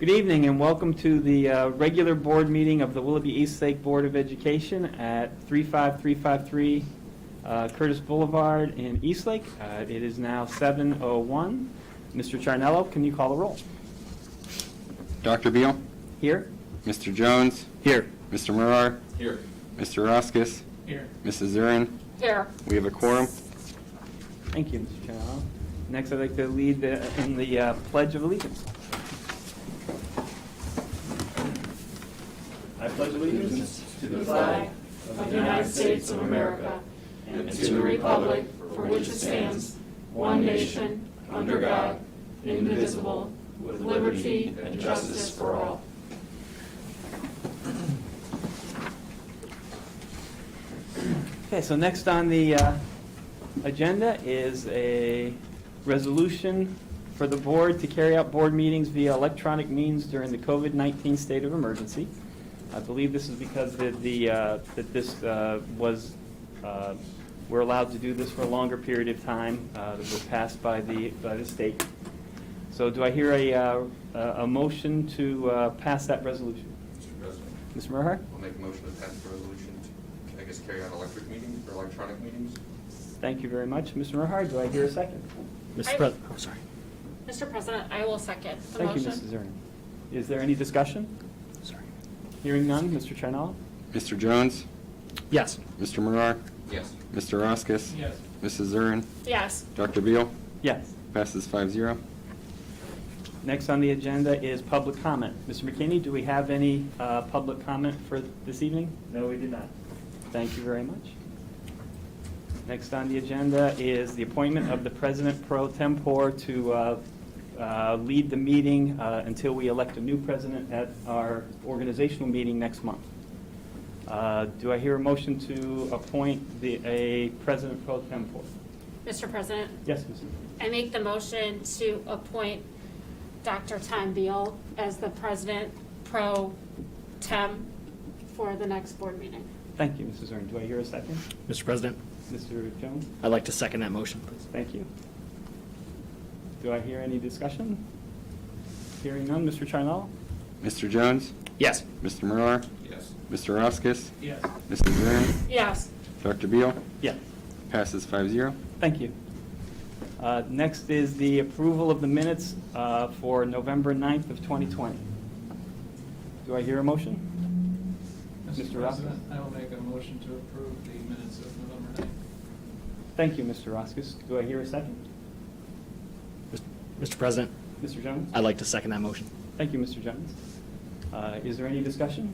Good evening and welcome to the regular board meeting of the Willoughby-Eastlake Board of Education at 35353 Curtis Boulevard in Eastlake. It is now 7:01. Mr. Charnello, can you call the roll? Dr. Beal? Here. Mr. Jones? Here. Mr. Murar? Here. Mr. Roskis? Here. Mrs. Zurin? Here. We have a quorum. Thank you, Mr. Charnello. Next, I'd like to lead in the Pledge of Allegiance. I pledge allegiance To the flag of the United States of America and to the republic for which it stands, one nation, under God, indivisible, with liberty and justice for all. Okay, so next on the agenda is a resolution for the board to carry out board meetings via electronic means during the COVID-19 state of emergency. I believe this is because we're allowed to do this for a longer period of time that was passed by the state. So do I hear a motion to pass that resolution? Mr. President, Mr. Murhart? I'll make a motion to pass the resolution to, carry out electronic meetings. Thank you very much. Mr. Murhart, do I hear a second? Mr. President, oh, sorry. Mr. President, I will second the Thank you, motion. Mrs. Zernin. Is there any discussion? Sorry. Hearing none, Mr. Charnello? Mr. Jones? Yes. Mr. Murar? Yes. Mr. Roskis? Yes. Mrs. Zurin? Yes. Dr. Beal? Yes. Passes 5-0. Next on the agenda is public comment. Mr. McKinney, do we have any public comment for this evening? No, we do not. Thank you very much. Next on the agenda is the appointment of the president pro tempore to lead the meeting until we elect a new president at our organizational meeting next month. Do I hear a motion to appoint a president pro tempore? Mr. President, Yes, Mrs. I make the motion to appoint Dr. Tom Beal as the president pro tem for the next board meeting. Thank you, Mrs. Zern. Do I hear a second? Mr. President, Mr. Jones? I'd like to second that motion, please. Thank you. Do I hear any discussion? Hearing none, Mr. Charnell? Mr. Jones? Yes. Mr. Murar? Yes. Mr. Roskis? Yes. Mrs. Zurin? Yes. Dr. Beal? Yes. Passes 5-0. Thank you. Next is the approval of the minutes for November 9th of 2020. Do I hear a motion? Mr. Mr. President, I will make a motion to approve the minutes of November 9th. Thank you, Mr. Roskis. Do I hear a second? Mr. President, Mr. Jones? I'd like to second that motion. Thank you, Mr. Jones. Is there any discussion?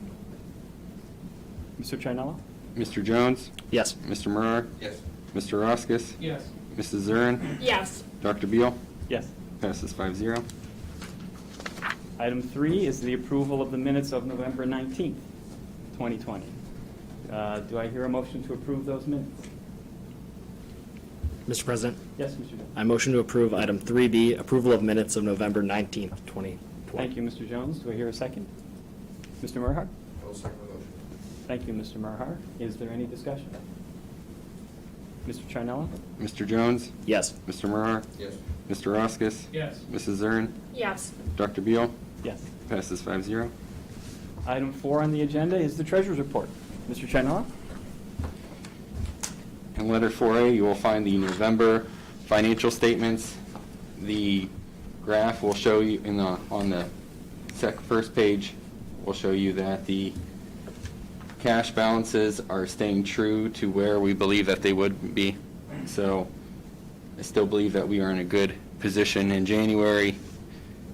Mr. Charnello? Mr. Jones? Yes. Mr. Murar? Yes. Mr. Roskis? Yes. Mrs. Zurin? Yes. Dr. Beal? Yes. Passes 5-0. Item 3 is the approval of the minutes of November 19th, 2020. Do I hear a motion to approve those minutes? Mr. President, Yes, Mr. Jones. I motion to approve item 3B, approval of minutes of November 19th, 2020. Thank you, Mr. Jones. Do I hear a second? Mr. Murhart? I will second the motion. Thank you, Mr. Murhart. Is there any discussion? Mr. Charnella? Mr. Jones? Yes. Mr. Murar? Yes. Mr. Roskis? Yes. Mrs. Zurin? Yes. Dr. Beal? Yes. Passes 5-0. Item 4 on the agenda is the treasurer's report. Mr. Charnella? In letter 4A, you will find the November financial statements. The graph will show you on the first page will show you that the cash balances are staying true to where we believe that they would be. So I still believe that we are in a good position in January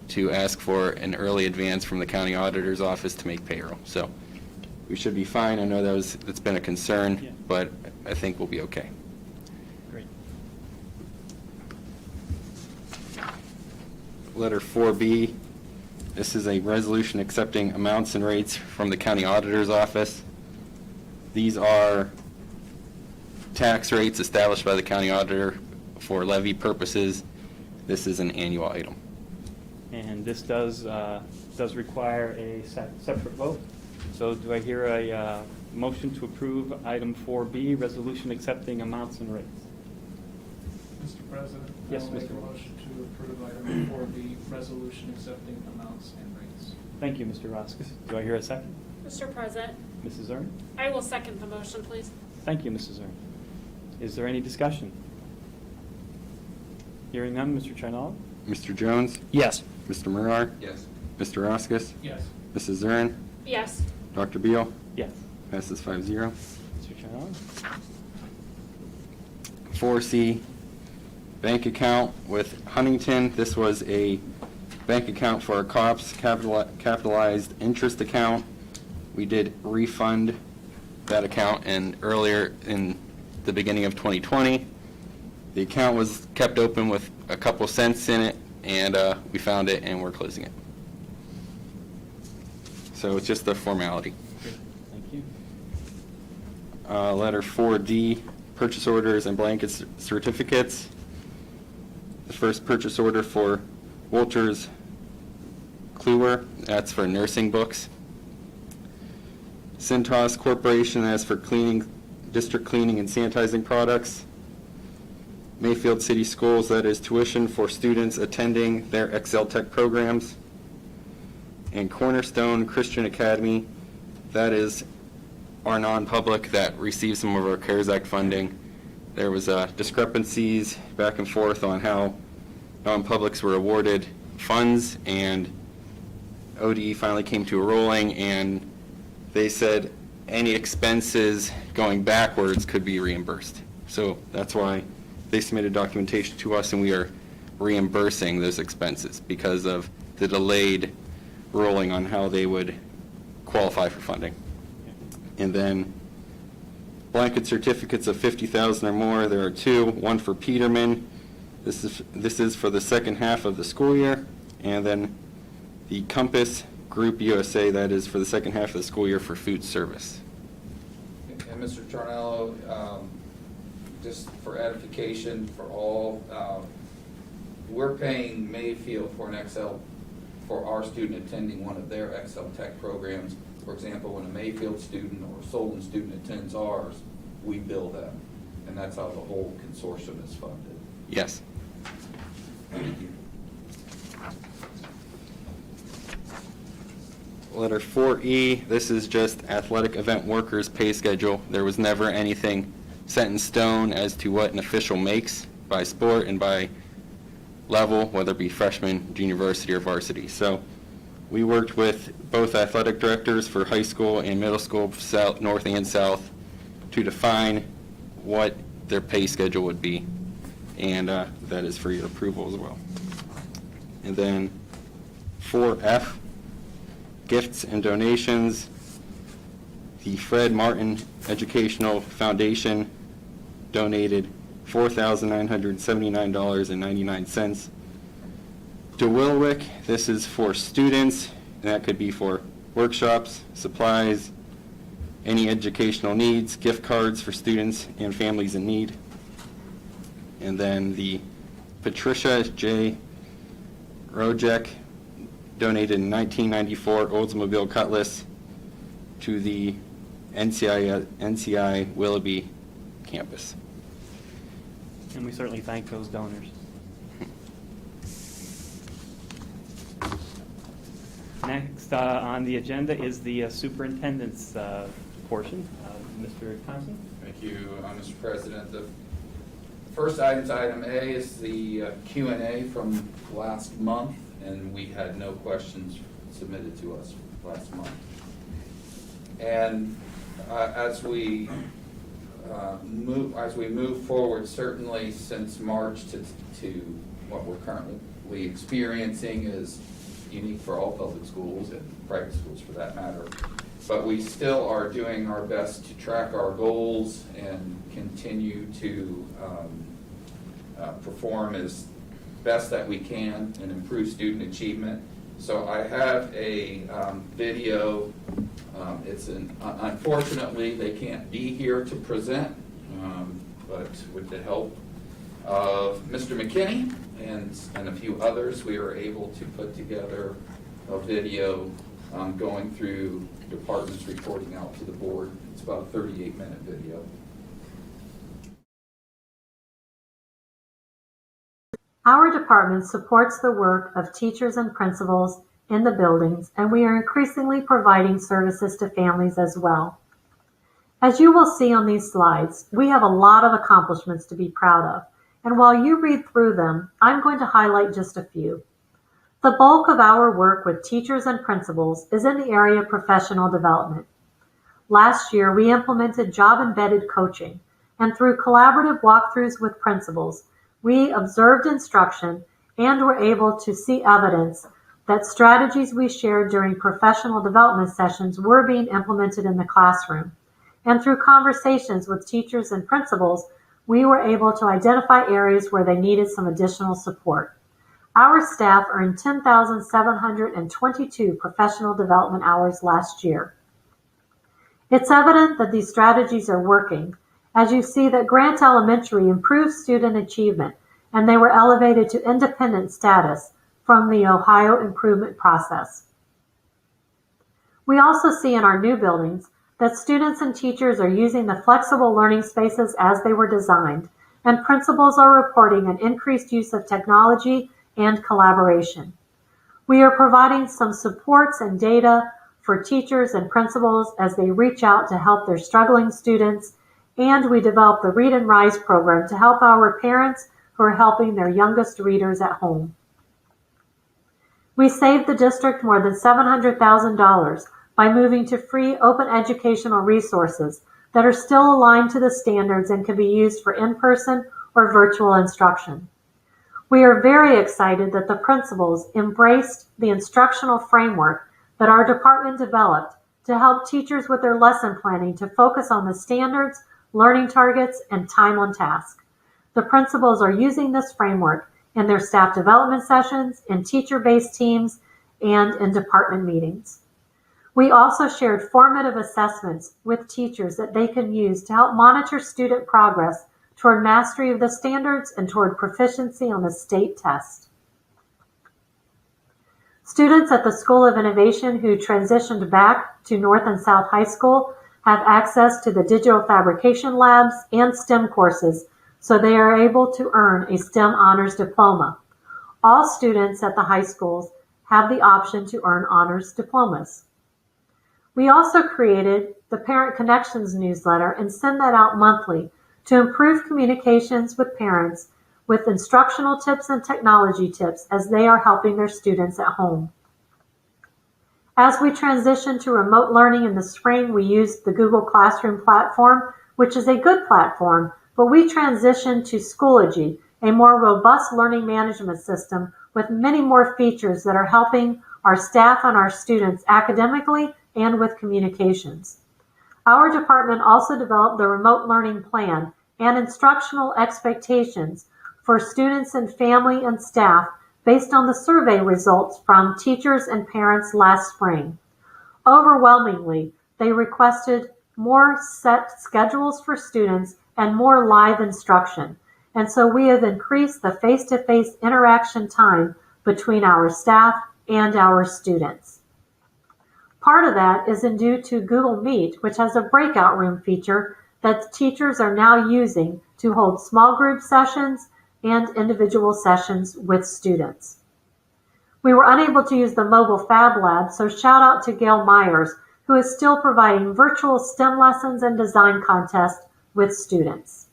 to ask for an early advance from the county auditor's office to make payroll. So we should be fine. I know that's been a concern, Yeah. but I think we'll be okay. Great. Letter 4B, this is a resolution accepting amounts and rates from the county auditor's office. These are tax rates established by the county auditor for levy purposes. This is an annual item. And this does require a separate vote. So do I hear a motion to approve item 4B, resolution accepting amounts and rates? Mr. President, Yes, I'll make a Mr. motion to approve item 4B, resolution accepting amounts and rates. Thank you, Mr. Roskis. Do I hear a second? Mr. President, Mrs. Zern? I will second the motion, please. Thank you, Mrs. Zern. Is there any discussion? Hearing none, Mr. Trinolog? Mr. Jones? Yes. Mr. Murr? Yes. Mr. Roskis? Yes. Mrs. Zern? Yes. Dr. Beal? Yes. Passes 5-0. Mr. Trinolog? 4C, bank account with Huntington. This was a bank account for our cops, capitalized interest account. We did refund that account earlier in the beginning of 2020. The account was kept open with a couple cents in it, and we found it, and we're closing it. So it's just a formality. Thank you. Letter 4D, purchase orders and blanket certificates. The first purchase order for Wolters Kluwer, that's for nursing books. Cintas Corporation, that's for cleaning, district cleaning and sanitizing products. Mayfield City Schools, that is tuition for students attending their Excel Tech programs. And Cornerstone Christian Academy, that is our non-public that receives some of our CARES Act funding. There was discrepancies back and forth on how non-publics were awarded funds, and ODE finally came to a ruling, and they said any expenses going backwards could be reimbursed. So that's why they submitted documentation to us, and we are reimbursing those expenses because of the delayed ruling on how they would qualify for funding. And then blanket certificates of $50,000 or more, there are two, one for Peterman. This is for the second half of the school year, and then the Compass Group USA, that is for the second half of the school year for food service. And Mr. Charnello, just for edification for all, we're paying Mayfield for an Excel, for our student attending one of their Excel Tech programs. For example, when a Mayfield student or a Solon student attends ours, we bill them, and that's how the whole consortium is funded. Yes. Thank you. Letter 4E, this is just athletic event workers' pay schedule. There was never anything set in stone as to what an official makes by sport and by level, whether it be freshman, junior varsity, or varsity. So we worked with both athletic directors for high school and middle school, south, north and south, to define what their pay schedule would be, and that is for your approval as well. And then 4F, gifts and donations. The Fred Martin Educational Foundation donated $4,979.99. DeWilwick, this is for students, and that could be for workshops, supplies, any educational needs, gift cards for students and families in need. And then the Patricia J. Rojek donated in 1994 Oldsmobile Cutlass to the NCI Willoughby campus. And we certainly thank those donors. Next on the agenda is the superintendent's portion. Mr. Thompson? Thank you, Mr. President. The first item A is the Q&A from last month, and we had no questions submitted to us last month. And as we move forward, certainly since March to what we're currently experiencing is unique for all public schools and private schools for that matter. But we still are doing our best to track our goals and continue to perform as best that we can and improve student achievement. So I have a video. Unfortunately, they can't be here to present, but with the help of Mr. McKinney and a few others, we were able to put together a video going through departments reporting out to the board. It's about a 38-minute video. Our department supports the work of teachers and principals in the buildings, and we are increasingly providing services to families as well. As you will see on these slides, we have a lot of accomplishments to be proud of, and while you read through them, I'm going to highlight just a few. The bulk of our work with teachers and principals is in the area of professional development. Last year, we implemented job-embedded coaching, and through collaborative walkthroughs with principals, we observed instruction and were able to see evidence that strategies we shared during professional development sessions were being implemented in the classroom. And through conversations with teachers and principals, we were able to identify areas where they needed some additional support. Our staff earned 10,722 professional development hours last year. It's evident that these strategies are working, as you see that Grant Elementary improved student achievement, and they were elevated to independent status from the Ohio improvement process. We also see in our new buildings that students and teachers are using the flexible learning spaces as they were designed, and principals are reporting an increased use of technology and collaboration. We are providing some supports and data for teachers and principals as they reach out to help their struggling students, and we developed the Read and Rise program to help our parents who are helping their youngest readers at home. We saved the district more than $700,000 by moving to free open educational resources that are still aligned to the standards and can be used for in-person or virtual instruction. We are very excited that the principals embraced the instructional framework that our department developed to help teachers with their lesson planning to focus on the standards, learning targets, and time on task. The principals are using this framework in their staff development sessions, in teacher-based teams, and in department meetings. We also shared formative assessments with teachers that they can use to help monitor student progress toward mastery of the standards and toward proficiency on the state test. Students at the School of Innovation who transitioned back to North and South High School have access to the digital fabrication labs and STEM courses, so they are able to earn a STEM honors diploma. All students at the high schools have the option to earn honors diplomas. We also created the Parent Connections newsletter and send that out monthly to improve communications with parents with instructional tips and technology tips as they are helping their students at home. As we transition to remote learning in the spring, we used the Google Classroom platform, which is a good platform, but we transitioned to Schoology, a more robust learning management system with many more features that are helping our staff and our students academically and with communications. Our department also developed the remote learning plan and instructional expectations for students and family and staff based on the survey results from teachers and parents last spring. Overwhelmingly, they requested more set schedules for students and more live instruction. And so we have increased the face-to-face interaction time between our staff and our students. Part of that is due to Google Meet, which has a breakout room feature that teachers are now using to hold small group sessions and individual sessions with students. We were unable to use the mobile Fab Lab, so shout out to Gail Myers, who is still providing virtual STEM lessons and design contests with students.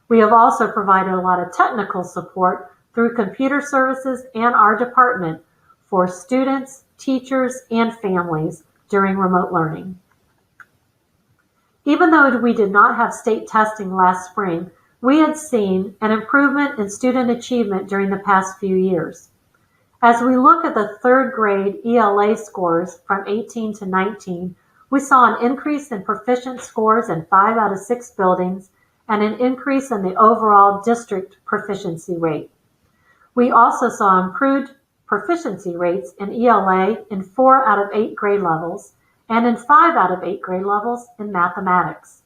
We have also provided a lot of technical support through computer services and our department for students, teachers, and families during remote learning. Even though we did not have state testing last spring, we had seen an improvement in student achievement during the past few years. As we look at the third grade ELA scores from 18 to 19, we saw an increase in proficient scores in 5 out of 6 buildings and an increase in the overall district proficiency rate. We also saw improved proficiency rates in ELA in 4 out of 8 grade levels and in 5 out of 8 grade levels in mathematics.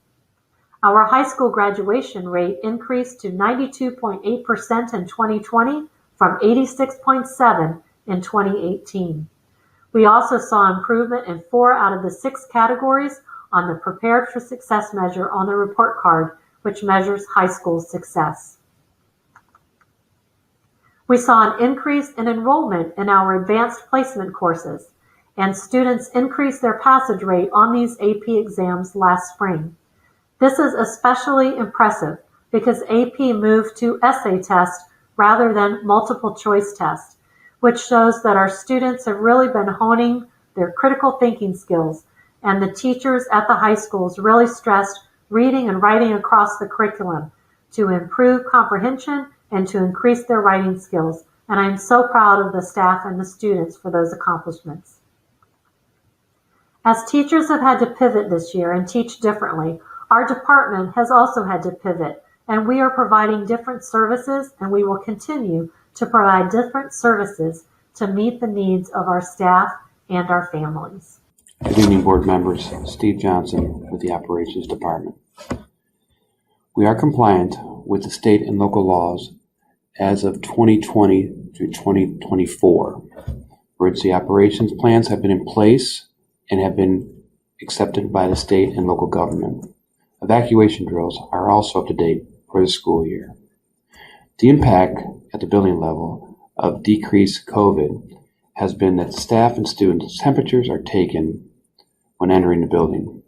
Our high school graduation rate increased to 92.8% in 2020 from 86.7% in 2018. We also saw improvement in 4 out of the 6 categories on the Prepared for Success measure on the report card, which measures high school success. We saw an increase in enrollment in our advanced placement courses, and students increased their passage rate on these AP exams last spring. This is especially impressive because AP moved to essay test rather than multiple choice test, which shows that our students have really been honing their critical thinking skills, and the teachers at the high schools really stressed reading and writing across the curriculum to improve comprehension and to increase their writing skills. And I'm so proud of the staff and the students for those accomplishments. As teachers have had to pivot this year and teach differently, our department has also had to pivot, and we are providing different services, and we will continue to provide different services to meet the needs of our staff and our families. Good evening, board members. Steve Johnson with the Operations Department. We are compliant with the state and local laws as of 2020 through 2024. Emergency operations plans have been in place and have been accepted by the state and local government. Evacuation drills are also up to date for the school year. The impact at the building level of decreased COVID has been that staff and students' temperatures are taken when entering the building.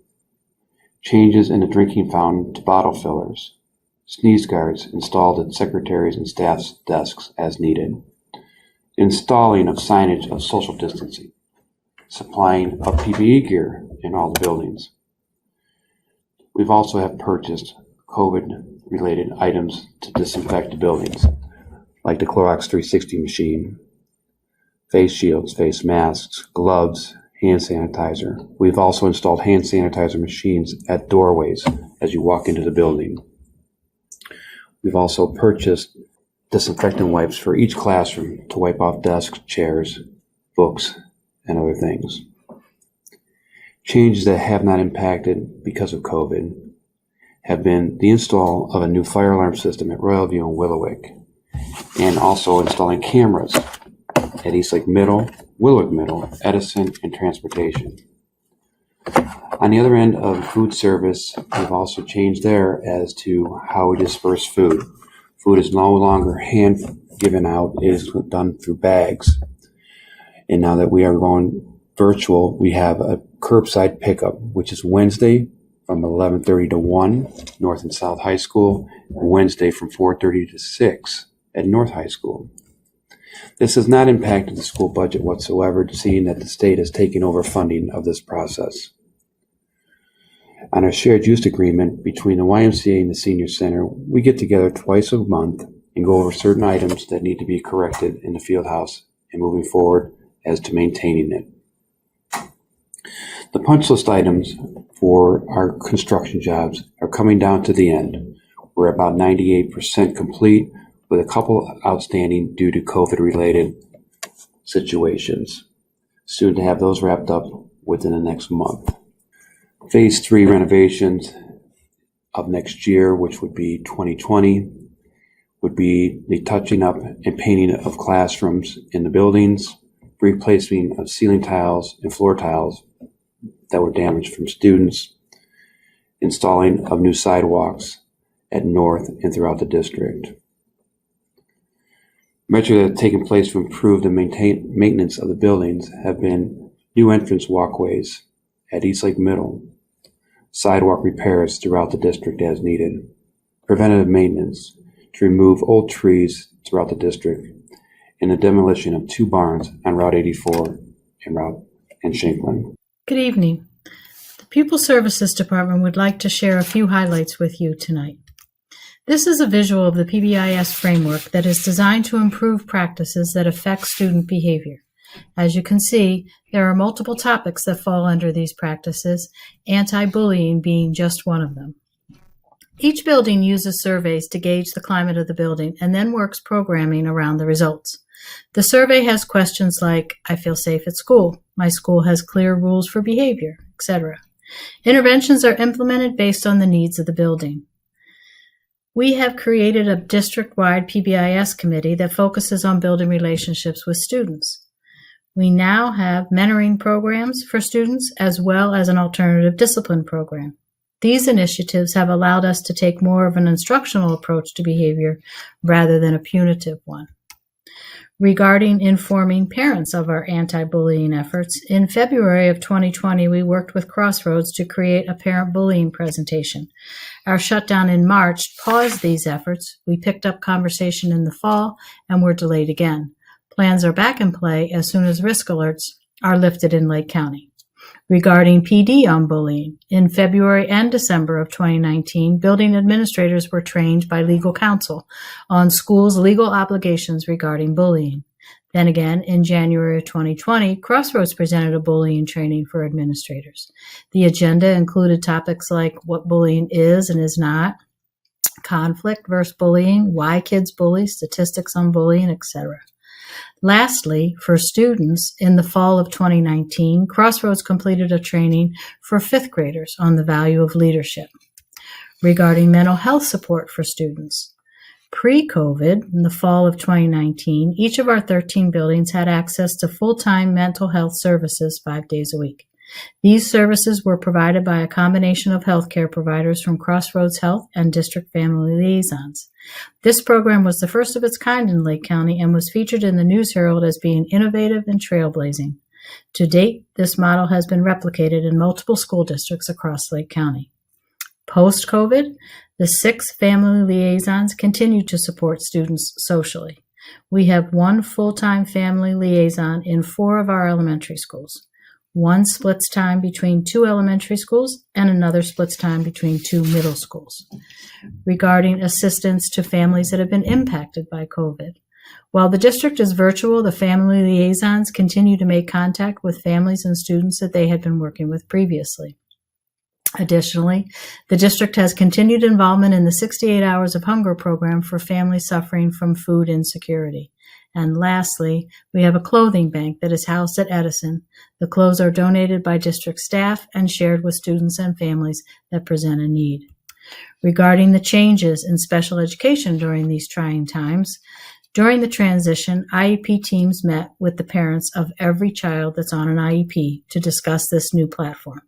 Changes in the drinking fountain to bottle fillers. Sneeze guards installed at secretaries' and staff's desks as needed. Installing of signage of social distancing. Supplying of PPE gear in all the buildings. We've also have purchased COVID-related items to disinfect the buildings, like the Clorox 360 machine, face shields, face masks, gloves, hand sanitizer. We've also installed hand sanitizer machines at doorways as you walk into the building. We've also purchased disinfectant wipes for each classroom to wipe off desks, chairs, books, and other things. Changes that have not impacted because of COVID have been the install of a new fire alarm system at Royalview and Willoughby, and also installing cameras at Eastlake Middle, Willoughby Middle, Edison, and Transportation. On the other end of food service, we've also changed there as to how we disperse food. Food is no longer hand given out, it is done through bags. And now that we are going virtual, we have a curbside pickup, which is Wednesday from 11:30 to 1, North and South High School, and Wednesday from 4:30 to 6 at North High School. This has not impacted the school budget whatsoever, seeing that the state has taken over funding of this process. On our shared use agreement between the YMCA and the Senior Center, we get together twice a month and go over certain items that need to be corrected in the field house and moving forward as to maintaining it. The punch list items for our construction jobs are coming down to the end. We're about 98% complete, with a couple outstanding due to COVID-related situations. Soon to have those wrapped up within the next month. Phase 3 renovations of next year, which would be 2020, would be the touching up and painting of classrooms in the buildings, replacing of ceiling tiles and floor tiles that were damaged from students, installing of new sidewalks at North and throughout the district. Measures that have taken place to improve the maintenance of the buildings have been new entrance walkways at Eastlake Middle, sidewalk repairs throughout the district as needed, preventative maintenance to remove old trees throughout the district, and the demolition of 2 barns on Route 84 and Shinklin. Good evening. The Pupil Services Department would like to share a few highlights with you tonight. This is a visual of the PBIS framework that is designed to improve practices that affect student behavior. As you can see, there are multiple topics that fall under these practices, anti-bullying being just one of them. Each building uses surveys to gauge the climate of the building and then works programming around the results. The survey has questions like, I feel safe at school, my school has clear rules for behavior, etc. Interventions are implemented based on the needs of the building. We have created a district-wide PBIS committee that focuses on building relationships with students. We now have mentoring programs for students as well as an alternative discipline program. These initiatives have allowed us to take more of an instructional approach to behavior rather than a punitive one. Regarding informing parents of our anti-bullying efforts, in February of 2020, we worked with Crossroads to create a parent bullying presentation. Our shutdown in March paused these efforts. We picked up conversation in the fall and were delayed again. Plans are back in play as soon as risk alerts are lifted in Lake County. Regarding PD on bullying, in February and December of 2019, building administrators were trained by legal counsel on schools' legal obligations regarding bullying. Then again, in January of 2020, Crossroads presented a bullying training for administrators. The agenda included topics like what bullying is and is not, conflict versus bullying, why kids bully, statistics on bullying, etc. Lastly, for students, in the fall of 2019, Crossroads completed a training for fifth graders on the value of leadership. Regarding mental health support for students, pre-COVID, in the fall of 2019, each of our 13 buildings had access to full-time mental health services 5 days a week. These services were provided by a combination of healthcare providers from Crossroads Health and District Family Liaisons. This program was the first of its kind in Lake County and was featured in the News Herald as being innovative and trailblazing. To date, this model has been replicated in multiple school districts across Lake County. Post-COVID, the 6 family liaisons continue to support students socially. We have 1 full-time family liaison in 4 of our elementary schools. 1 splits time between 2 elementary schools and another splits time between 2 middle schools. Regarding assistance to families that have been impacted by COVID, while the district is virtual, the family liaisons continue to make contact with families and students that they had been working with previously. Additionally, the district has continued involvement in the 68 Hours of Hunger program for families suffering from food insecurity. And lastly, we have a clothing bank that is housed at Edison. The clothes are donated by district staff and shared with students and families that present a need. Regarding the changes in special education during these trying times, during the transition, IEP teams met with the parents of every child that's on an IEP to discuss this new platform.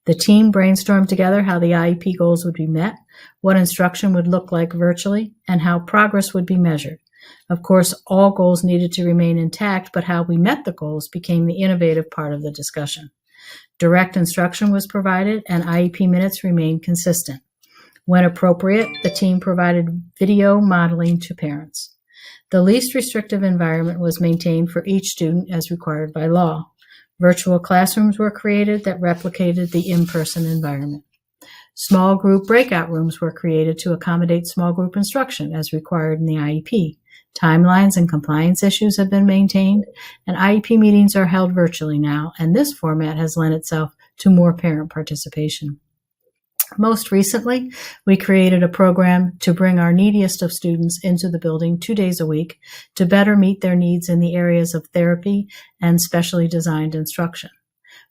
The team brainstormed together how the IEP goals would be met, what instruction would look like virtually, and how progress would be measured. Of course, all goals needed to remain intact, but how we met the goals became the innovative part of the discussion. Direct instruction was provided, and IEP minutes remained consistent. When appropriate, the team provided video modeling to parents. The least restrictive environment was maintained for each student as required by law. Virtual classrooms were created that replicated the in-person environment. Small group breakout rooms were created to accommodate small group instruction as required in the IEP. Timelines and compliance issues have been maintained, and IEP meetings are held virtually now, and this format has lent itself to more parent participation. Most recently, we created a program to bring our neediest of students into the building 2 days a week to better meet their needs in the areas of therapy and specially designed instruction.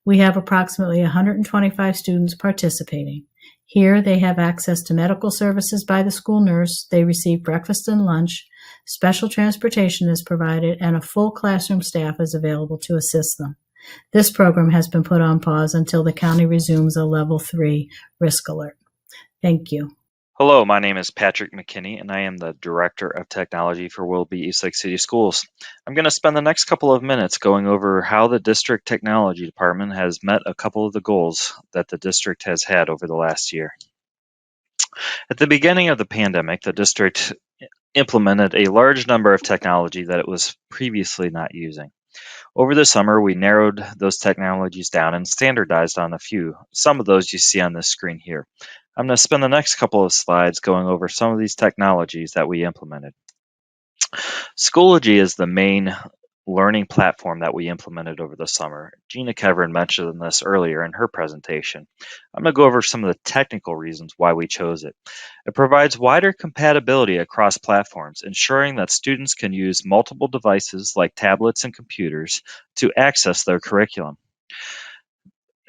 We have approximately 125 students participating. Here, they have access to medical services by the school nurse, they receive breakfast and lunch, special transportation is provided, and a full classroom staff is available to assist them. This program has been put on pause until the county resumes a level 3 risk alert. Thank you. Hello, my name is Patrick McKinney, and I am the Director of Technology for Willoughby-Eastlake City Schools. I'm going to spend the next couple of minutes going over how the District Technology Department has met a couple of the goals that the district has had over the last year. At the beginning of the pandemic, the district implemented a large number of technology that it was previously not using. Over the summer, we narrowed those technologies down and standardized on a few. Some of those you see on this screen here. I'm going to spend the next couple of slides going over some of these technologies that we implemented. Schoology is the main learning platform that we implemented over the summer. Gina Kevrin mentioned this earlier in her presentation. I'm going to go over some of the technical reasons why we chose it. It provides wider compatibility across platforms, ensuring that students can use multiple devices like tablets and computers to access their curriculum.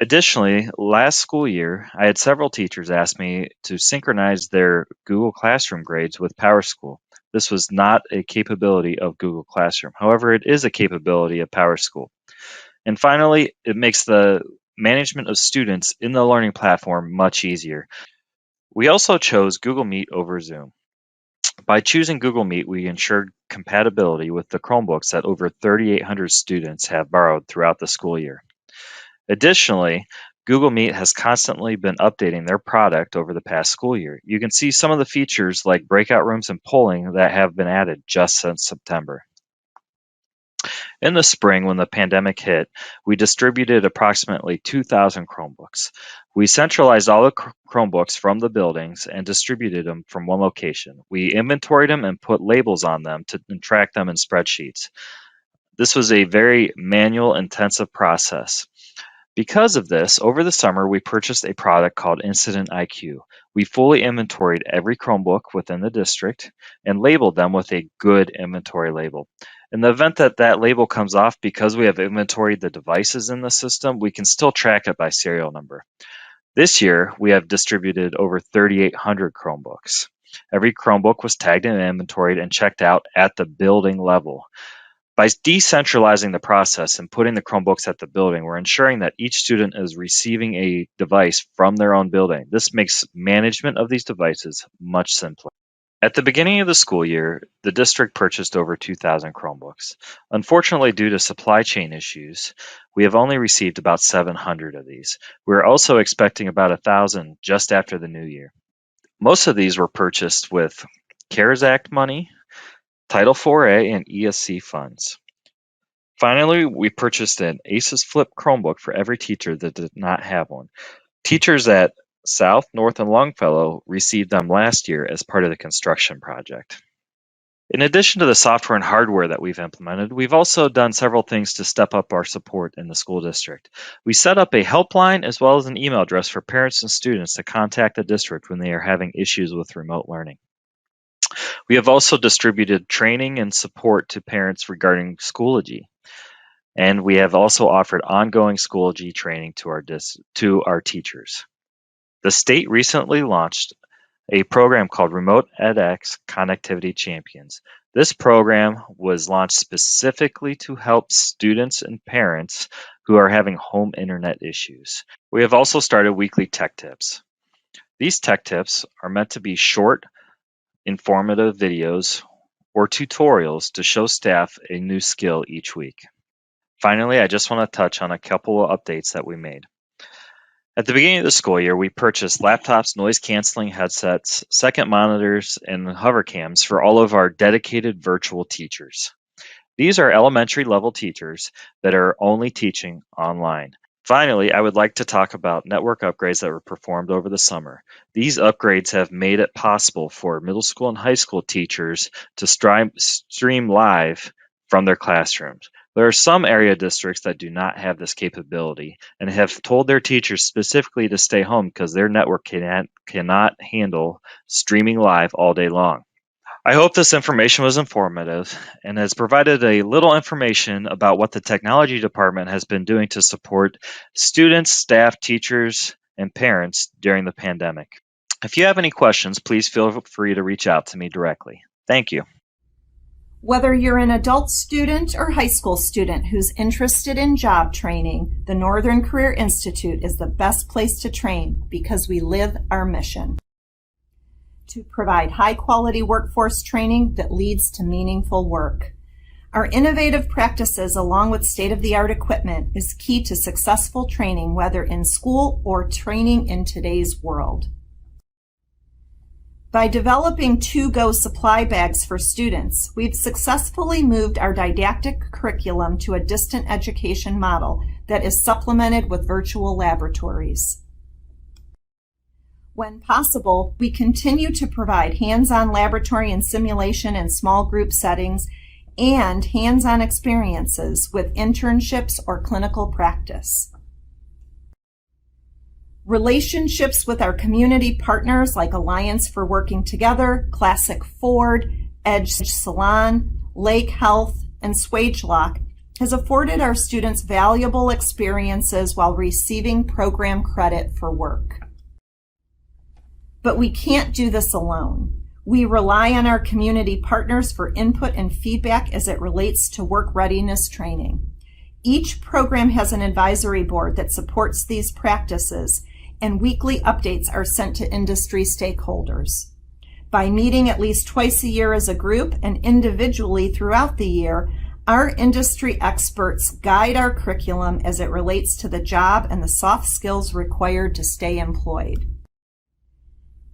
Additionally, last school year, I had several teachers ask me to synchronize their Google Classroom grades with PowerSchool. This was not a capability of Google Classroom. However, it is a capability of PowerSchool. And finally, it makes the management of students in the learning platform much easier. We also chose Google Meet over Zoom. By choosing Google Meet, we ensured compatibility with the Chromebooks that over 3,800 students have borrowed throughout the school year. Additionally, Google Meet has constantly been updating their product over the past school year. You can see some of the features like breakout rooms and polling that have been added just since September. In the spring, when the pandemic hit, we distributed approximately 2,000 Chromebooks. We centralized all the Chromebooks from the buildings and distributed them from one location. We inventoried them and put labels on them and track them in spreadsheets. This was a very manual, intensive process. Because of this, over the summer, we purchased a product called Incident IQ. We fully inventoried every Chromebook within the district and labeled them with a good inventory label. In the event that that label comes off, because we have inventoried the devices in the system, we can still track it by serial number. This year, we have distributed over 3,800 Chromebooks. Every Chromebook was tagged and inventoried and checked out at the building level. By decentralizing the process and putting the Chromebooks at the building, we're ensuring that each student is receiving a device from their own building. This makes management of these devices much simpler. At the beginning of the school year, the district purchased over 2,000 Chromebooks. Unfortunately, due to supply chain issues, we have only received about 700 of these. We're also expecting about 1,000 just after the new year. Most of these were purchased with CARES Act money, Title IV-A, and ESC funds. Finally, we purchased an Aces Flip Chromebook for every teacher that did not have one. Teachers at South, North, and Longfellow received them last year as part of the construction project. In addition to the software and hardware that we've implemented, we've also done several things to step up our support in the school district. We set up a helpline as well as an email address for parents and students to contact the district when they are having issues with remote learning. We have also distributed training and support to parents regarding Schoology. And we have also offered ongoing Schoology training to our teachers. The state recently launched a program called Remote edX Connectivity Champions. This program was launched specifically to help students and parents who are having home internet issues. We have also started weekly tech tips. These tech tips are meant to be short, informative videos or tutorials to show staff a new skill each week. Finally, I just want to touch on a couple of updates that we made. At the beginning of the school year, we purchased laptops, noise-canceling headsets, second monitors, and hover cams for all of our dedicated virtual teachers. These are elementary level teachers that are only teaching online. Finally, I would like to talk about network upgrades that were performed over the summer. These upgrades have made it possible for middle school and high school teachers to stream live from their classrooms. There are some area districts that do not have this capability and have told their teachers specifically to stay home because their network cannot handle streaming live all day long. I hope this information was informative and has provided a little information about what the technology department has been doing to support students, staff, teachers, and parents during the pandemic. If you have any questions, please feel free to reach out to me directly. Thank you. Whether you're an adult student or high school student who's interested in job training, the Northern Career Institute is the best place to train because we live our mission to provide high-quality workforce training that leads to meaningful work. Our innovative practices along with state-of-the-art equipment is key to successful training, whether in school or training in today's world. By developing to-go supply bags for students, we've successfully moved our didactic curriculum to a distant education model that is supplemented with virtual laboratories. When possible, we continue to provide hands-on laboratory and simulation in small group settings and hands-on experiences with internships or clinical practice. Relationships with our community partners like Alliance for Working Together, Classic Ford, Edge Salon, Lake Health, and SwageLock has afforded our students valuable experiences while receiving program credit for work. But we can't do this alone. We rely on our community partners for input and feedback as it relates to work readiness training. Each program has an advisory board that supports these practices, and weekly updates are sent to industry stakeholders. By meeting at least twice a year as a group and individually throughout the year, our industry experts guide our curriculum as it relates to the job and the soft skills required to stay employed.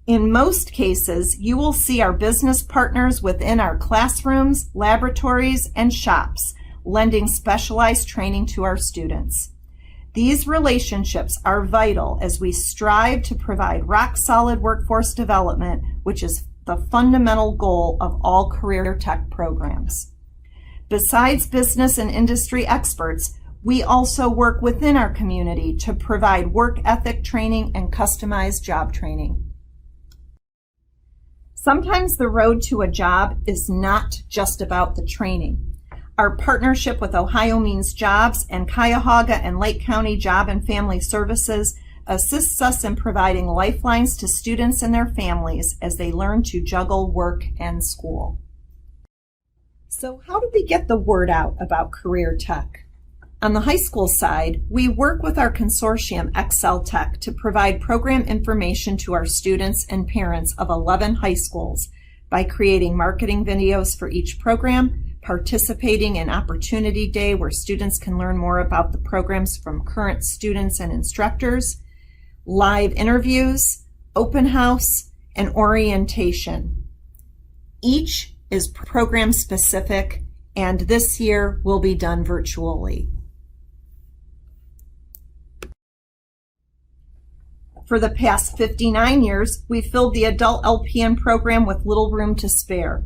In most cases, you will see our business partners within our classrooms, laboratories, and shops, lending specialized training to our students. These relationships are vital as we strive to provide rock-solid workforce development, which is the fundamental goal of all career tech programs. Besides business and industry experts, we also work within our community to provide work ethic training and customized job training. Sometimes the road to a job is not just about the training. Our partnership with Ohio Means Jobs and Cuyahoga and Lake County Job and Family Services assists us in providing lifelines to students and their families as they learn to juggle work and school. So how do we get the word out about career tech? On the high school side, we work with our consortium Excel Tech to provide program information to our students and parents of 11 high schools by creating marketing videos for each program, participating in Opportunity Day where students can learn more about the programs from current students and instructors, live interviews, open house, and orientation. Each is program specific, and this year will be done virtually. For the past 59 years, we filled the adult LPN program with little room to spare.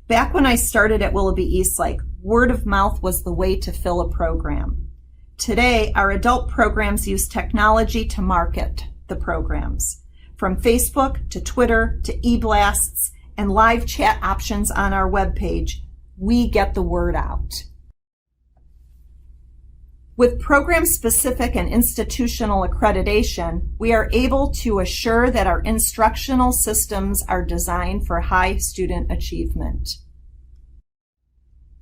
Back when I started at Willoughby-Eastlake, word of mouth was the way to fill a program. Today, our adult programs use technology to market the programs. From Facebook to Twitter to e-blasts and live chat options on our webpage, we get the word out. With program-specific and institutional accreditation, we are able to assure that our instructional systems are designed for high student achievement.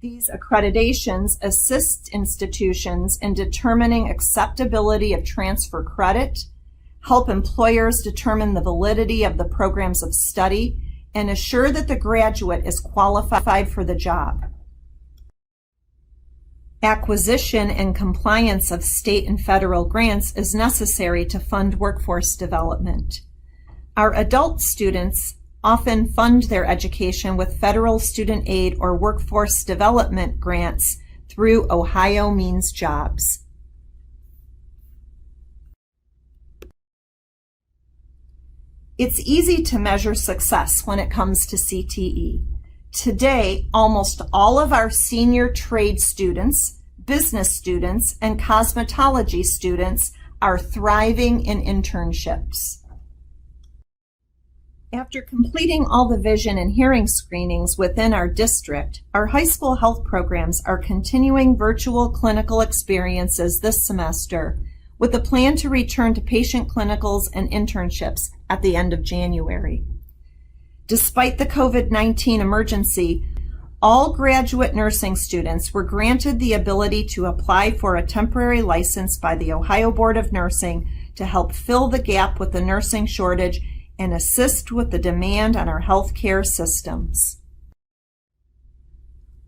These accreditations assist institutions in determining acceptability of transfer credit, help employers determine the validity of the programs of study, and assure that the graduate is qualified for the job. Acquisition and compliance of state and federal grants is necessary to fund workforce development. Our adult students often fund their education with federal student aid or workforce development grants through Ohio Means Jobs. It's easy to measure success when it comes to CTE. Today, almost all of our senior trade students, business students, and cosmetology students are thriving in internships. After completing all the vision and hearing screenings within our district, our high school health programs are continuing virtual clinical experiences this semester with a plan to return to patient clinicals and internships at the end of January. Despite the COVID-19 emergency, all graduate nursing students were granted the ability to apply for a temporary license by the Ohio Board of Nursing to help fill the gap with the nursing shortage and assist with the demand on our healthcare systems.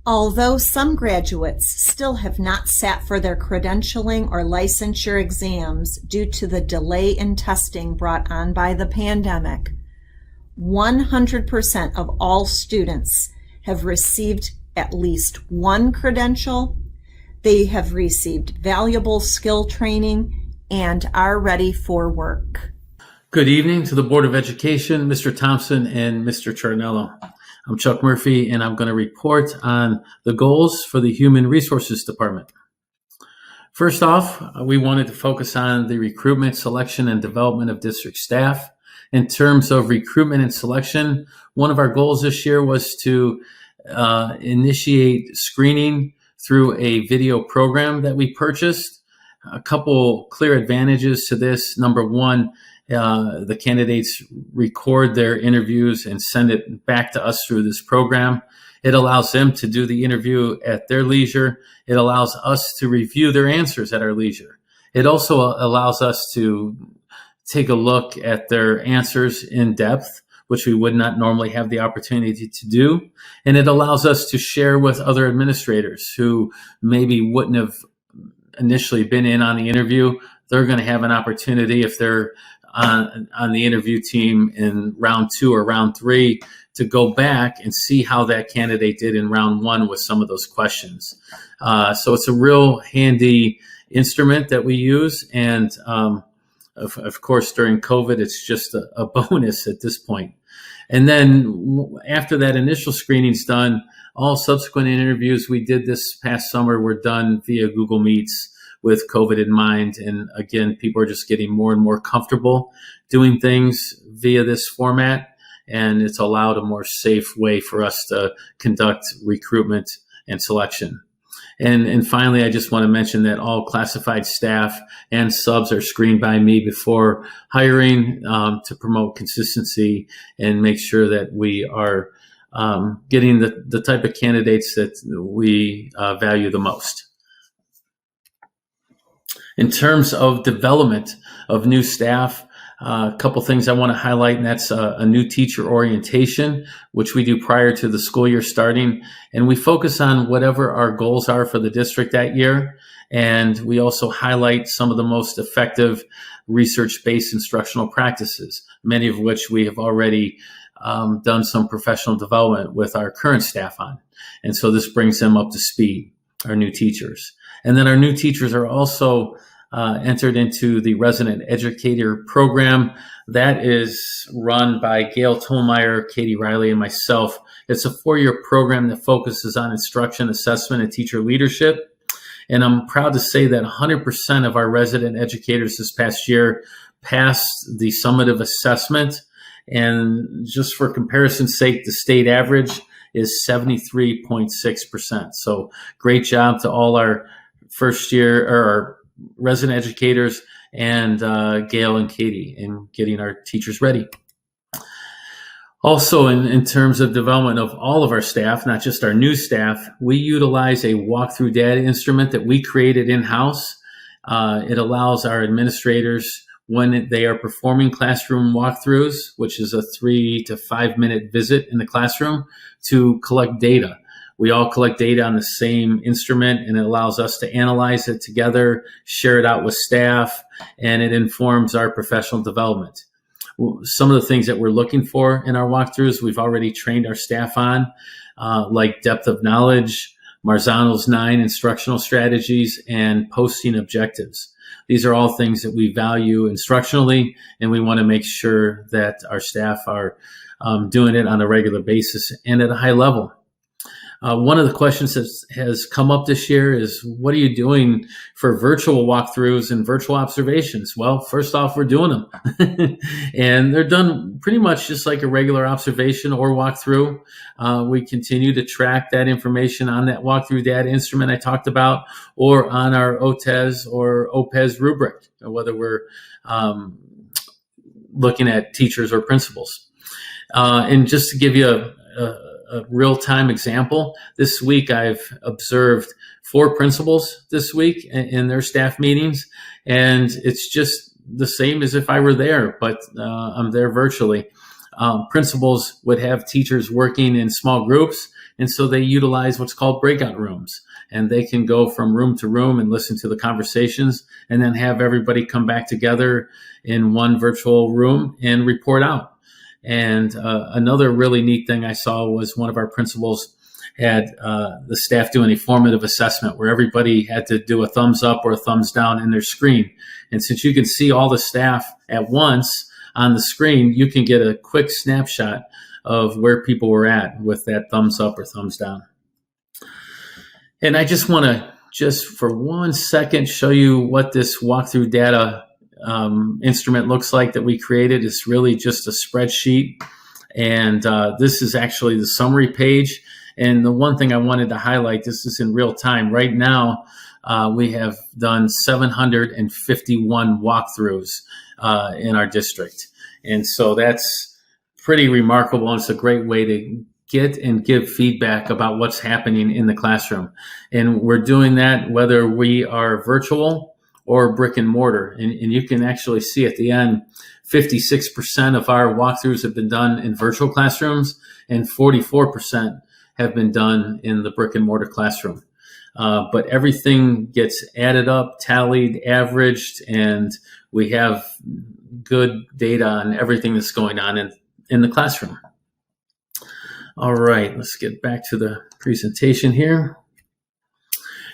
Although some graduates still have not sat for their credentialing or licensure exams due to the delay in testing brought on by the pandemic, 100% of all students have received at least one credential, they have received valuable skill training, and are ready for work. Good evening to the Board of Education, Mr. Thompson and Mr. Charnello. I'm Chuck Murphy, and I'm going to report on the goals for the Human Resources Department. First off, we wanted to focus on the recruitment, selection, and development of district staff. In terms of recruitment and selection, one of our goals this year was to initiate screening through a video program that we purchased. A couple clear advantages to this. Number one, the candidates record their interviews and send it back to us through this program. It allows them to do the interview at their leisure. It allows us to review their answers at our leisure. It also allows us to take a look at their answers in depth which we would not normally have the opportunity to do. And it allows us to share with other administrators who maybe wouldn't have initially been in on the interview. They're going to have an opportunity, if they're on the interview team in round 2 or round 3, to go back and see how that candidate did in round 1 with some of those questions. So it's a real handy instrument that we use. And of course, during COVID, it's just a bonus at this point. And then after that initial screening's done, all subsequent interviews we did this past summer were done via Google Meets with COVID in mind. And again, people are just getting more and more comfortable doing things via this format. And it's allowed a more safe way for us to conduct recruitment and selection. And finally, I just want to mention that all classified staff and subs are screened by me before hiring to promote consistency and make sure that we are getting the type of candidates that we value the most. In terms of development of new staff, a couple things I want to highlight, and that's a new teacher orientation, which we do prior to the school year starting. And we focus on whatever our goals are for the district that year. And we also highlight some of the most effective research-based instructional practices, many of which we have already done some professional development with our current staff on. And so this brings them up to speed, our new teachers. And then our new teachers are also entered into the resident educator program. That is run by Gail Tolmeyer, Katie Riley, and myself. It's a 4-year program that focuses on instruction, assessment, and teacher leadership. And I'm proud to say that 100% of our resident educators this past year passed the summative assessment. And just for comparison's sake, the state average is 73.6%. So great job to all our first year or our resident educators and Gail and Katie in getting our teachers ready. Also, in terms of development of all of our staff, not just our new staff, we utilize a walkthrough data instrument that we created in-house. It allows our administrators, when they are performing classroom walkthroughs, which is a 3 to 5 minute visit in the classroom, to collect data. We all collect data on the same instrument, and it allows us to analyze it together, share it out with staff, and it informs our professional development. Some of the things that we're looking for in our walkthroughs, we've already trained our staff on, like depth of knowledge, Marzano's 9 instructional strategies, and posting objectives. These are all things that we value instructionally, and we want to make sure that our staff are doing it on a regular basis and at a high level. One of the questions that has come up this year is, what are you doing for virtual walkthroughs and virtual observations? Well, first off, we're doing them. And they're done pretty much just like a regular observation or walkthrough. We continue to track that information on that walkthrough data instrument I talked about, or on our OTES or OPES rubric, whether we're looking at teachers or principals. And just to give you a real-time example, this week I've observed 4 principals this week in their staff meetings, and it's just the same as if I were there, but I'm there virtually. Principals would have teachers working in small groups, and so they utilize what's called breakout rooms, and they can go from room to room and listen to the conversations, and then have everybody come back together in one virtual room and report out. And another really neat thing I saw was one of our principals had the staff do an formative assessment where everybody had to do a thumbs up or a thumbs down in their screen. And since you can see all the staff at once on the screen, you can get a quick snapshot of where people were at with that thumbs up or thumbs down. And I just want to for 1 second show you what this walkthrough data instrument looks like that we created. It's really just a spreadsheet, and this is actually the summary page. And the one thing I wanted to highlight, this is in real time. Right now, we have done 751 walkthroughs in our district, and so that's pretty remarkable. And it's a great way to get and give feedback about what's happening in the classroom. And we're doing that whether we are virtual or brick and mortar. And you can actually see at the end, 56% of our walkthroughs have been done in virtual classrooms and 44% have been done in the brick and mortar classroom. But everything gets added up, tallied, averaged, and we have good data on everything that's going on in the classroom. All right, let's get back to the presentation here.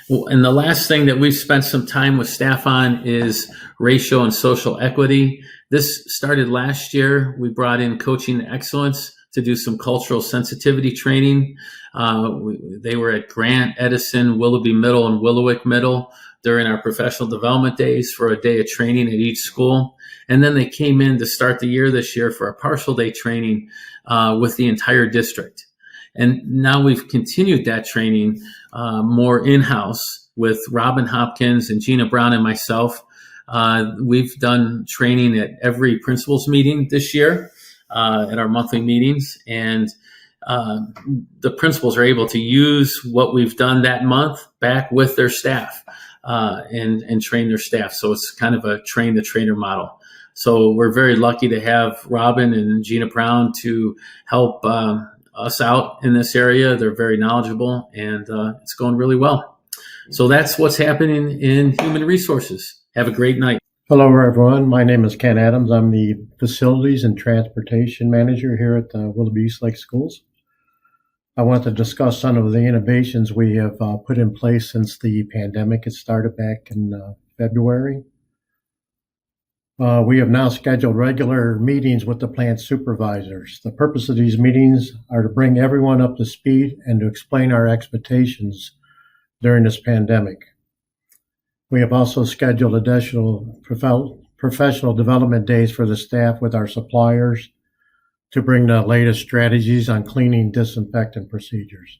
Well, and the last thing that we've spent some time with staff on is racial and social equity. This started last year. We brought in Coaching Excellence to do some cultural sensitivity training. They were at Grant, Edison, Willoughby Middle, and Willowick Middle during our professional development days for a day of training at each school. And then they came in to start the year this year for a partial day training with the entire district. And now we've continued that training more in-house with Robin Hopkins and Gina Brown and myself. We've done training at every principals meeting this year at our monthly meetings. And the principals are able to use what we've done that month back with their staff and train their staff. So it's kind of a train the trainer model. So we're very lucky to have Robin and Gina Brown to help us out in this area. They're very knowledgeable, and it's going really well. So that's what's happening in human resources. Have a great night. Hello, everyone. My name is Ken Adams. I'm the Facilities and Transportation Manager here at the Willoughby-Eastlake Schools. I want to discuss some of the innovations we have put in place since the pandemic had started back in February. We have now scheduled regular meetings with the plant supervisors. The purpose of these meetings are to bring everyone up to speed and to explain our expectations during this pandemic. We have also scheduled additional professional development days for the staff with our suppliers to bring the latest strategies on cleaning disinfectant procedures.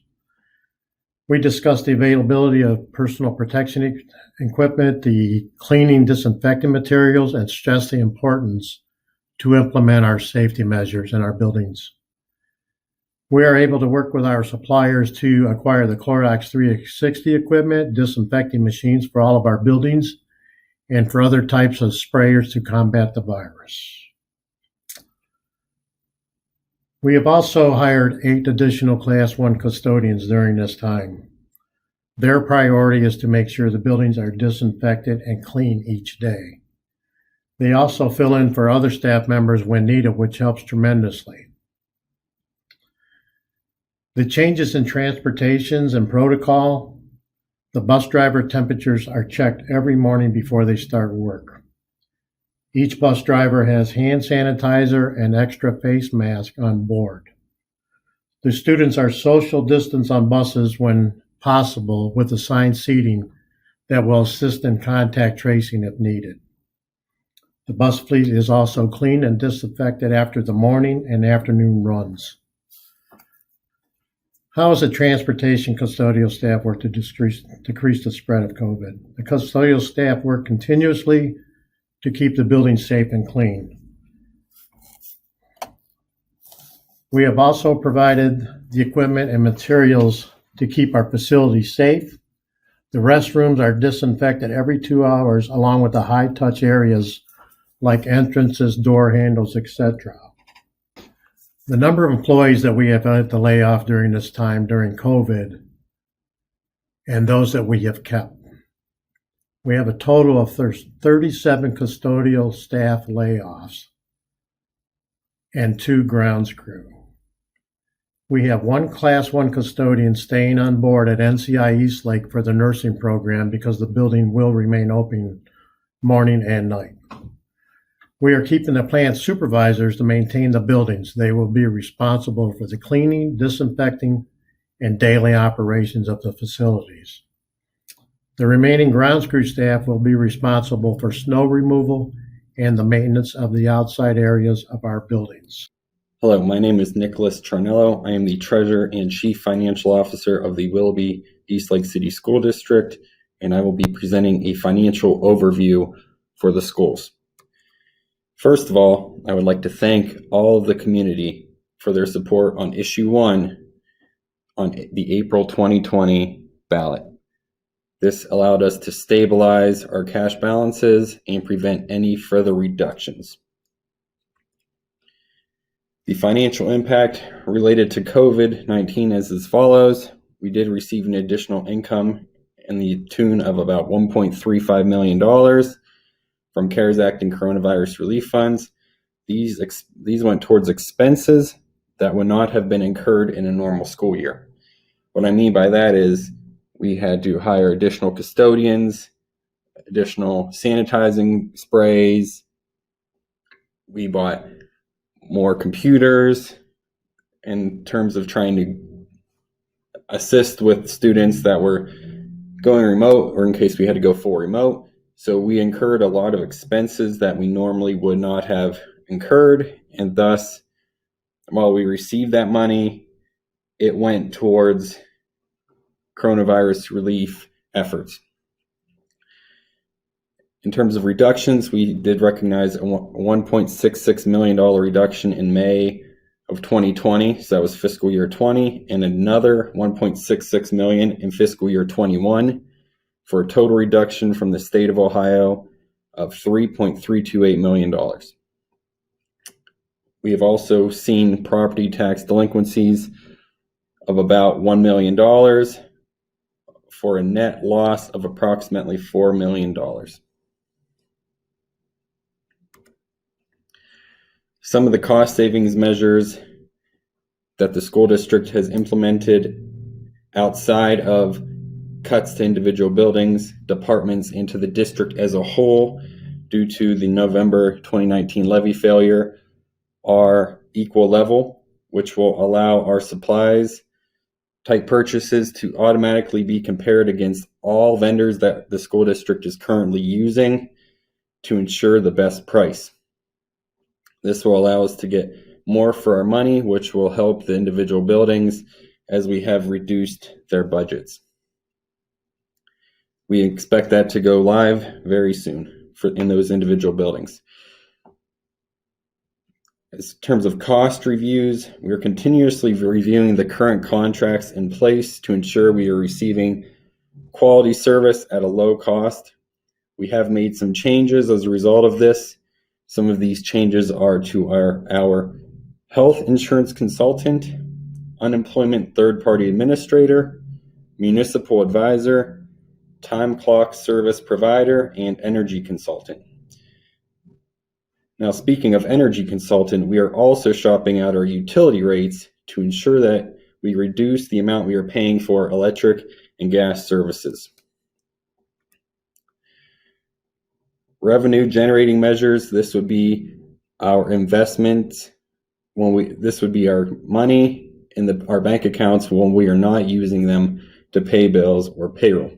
We discussed the availability of personal protection equipment, the cleaning disinfectant materials, and stressed the importance to implement our safety measures in our buildings. We are able to work with our suppliers to acquire the Clorox 360 equipment, disinfecting machines for all of our buildings, and for other types of sprayers to combat the virus. We have also hired 8 additional Class 1 custodians during this time. Their priority is to make sure the buildings are disinfected and clean each day. They also fill in for other staff members when needed, which helps tremendously. The changes in transportations and protocol, the bus driver temperatures are checked every morning before they start work. Each bus driver has hand sanitizer and extra face mask on board. The students are social distance on buses when possible with assigned seating that will assist in contact tracing if needed. The bus fleet is also cleaned and disinfected after the morning and afternoon runs. How does the transportation custodial staff work to decrease the spread of COVID? The custodial staff work continuously to keep the building safe and clean. We have also provided the equipment and materials to keep our facilities safe. The restrooms are disinfected every 2 hours, along with the high-touch areas like entrances, door handles, etc. The number of employees that we have had to lay off during this time during COVID and those that we have kept. We have a total of 37 custodial staff layoffs and 2 grounds crew. We have 1 Class 1 custodian staying on board at NCI Eastlake for the nursing program because the building will remain open morning and night. We are keeping the plant supervisors to maintain the buildings. They will be responsible for the cleaning, disinfecting, and daily operations of the facilities. The remaining grounds crew staff will be responsible for snow removal and the maintenance of the outside areas of our buildings. Hello, my name is Nicholas Charnello. I am the Treasurer and Chief Financial Officer of the Willoughby-Eastlake City School District, and I will be presenting a financial overview for the schools. First of all, I would like to thank all of the community for their support on Issue 1 on the April 2020 ballot. This allowed us to stabilize our cash balances and prevent any further reductions. The financial impact related to COVID-19 is as follows. We did receive an additional income in the tune of about $1.35 million from CARES Act and coronavirus relief funds. These went towards expenses that would not have been incurred in a normal school year. What I mean by that is we had to hire additional custodians, additional sanitizing sprays. We bought more computers in terms of trying to assist with students that were going remote or in case we had to go full remote. So we incurred a lot of expenses that we normally would not have incurred, and thus, while we received that money, it went towards coronavirus relief efforts. In terms of reductions, we did recognize a $1.66 million reduction in May of 2020, so that was fiscal year 20, and another $1.66 million in fiscal year 21, for a total reduction from the state of Ohio of $3.328 million. We have also seen property tax delinquencies of about $1 million for a net loss of approximately $4 million. Some of the cost savings measures that the school district has implemented outside of cuts to individual buildings, departments, and to the district as a whole due to the November 2019 levy failure are equal level, which will allow our supplies type purchases to automatically be compared against all vendors that the school district is currently using to ensure the best price. This will allow us to get more for our money, which will help the individual buildings as we have reduced their budgets. We expect that to go live very soon in those individual buildings. In terms of cost reviews, we are continuously reviewing the current contracts in place to ensure we are receiving quality service at a low cost. We have made some changes as a result of this. Some of these changes are to our health insurance consultant, unemployment third-party administrator, municipal advisor, time clock service provider, and energy consultant. Now, speaking of energy consultant, we are also shopping out our utility rates to ensure that we reduce the amount we are paying for electric and gas services. Revenue generating measures, this would be our investment this would be our money in our bank accounts when we are not using them to pay bills or payroll.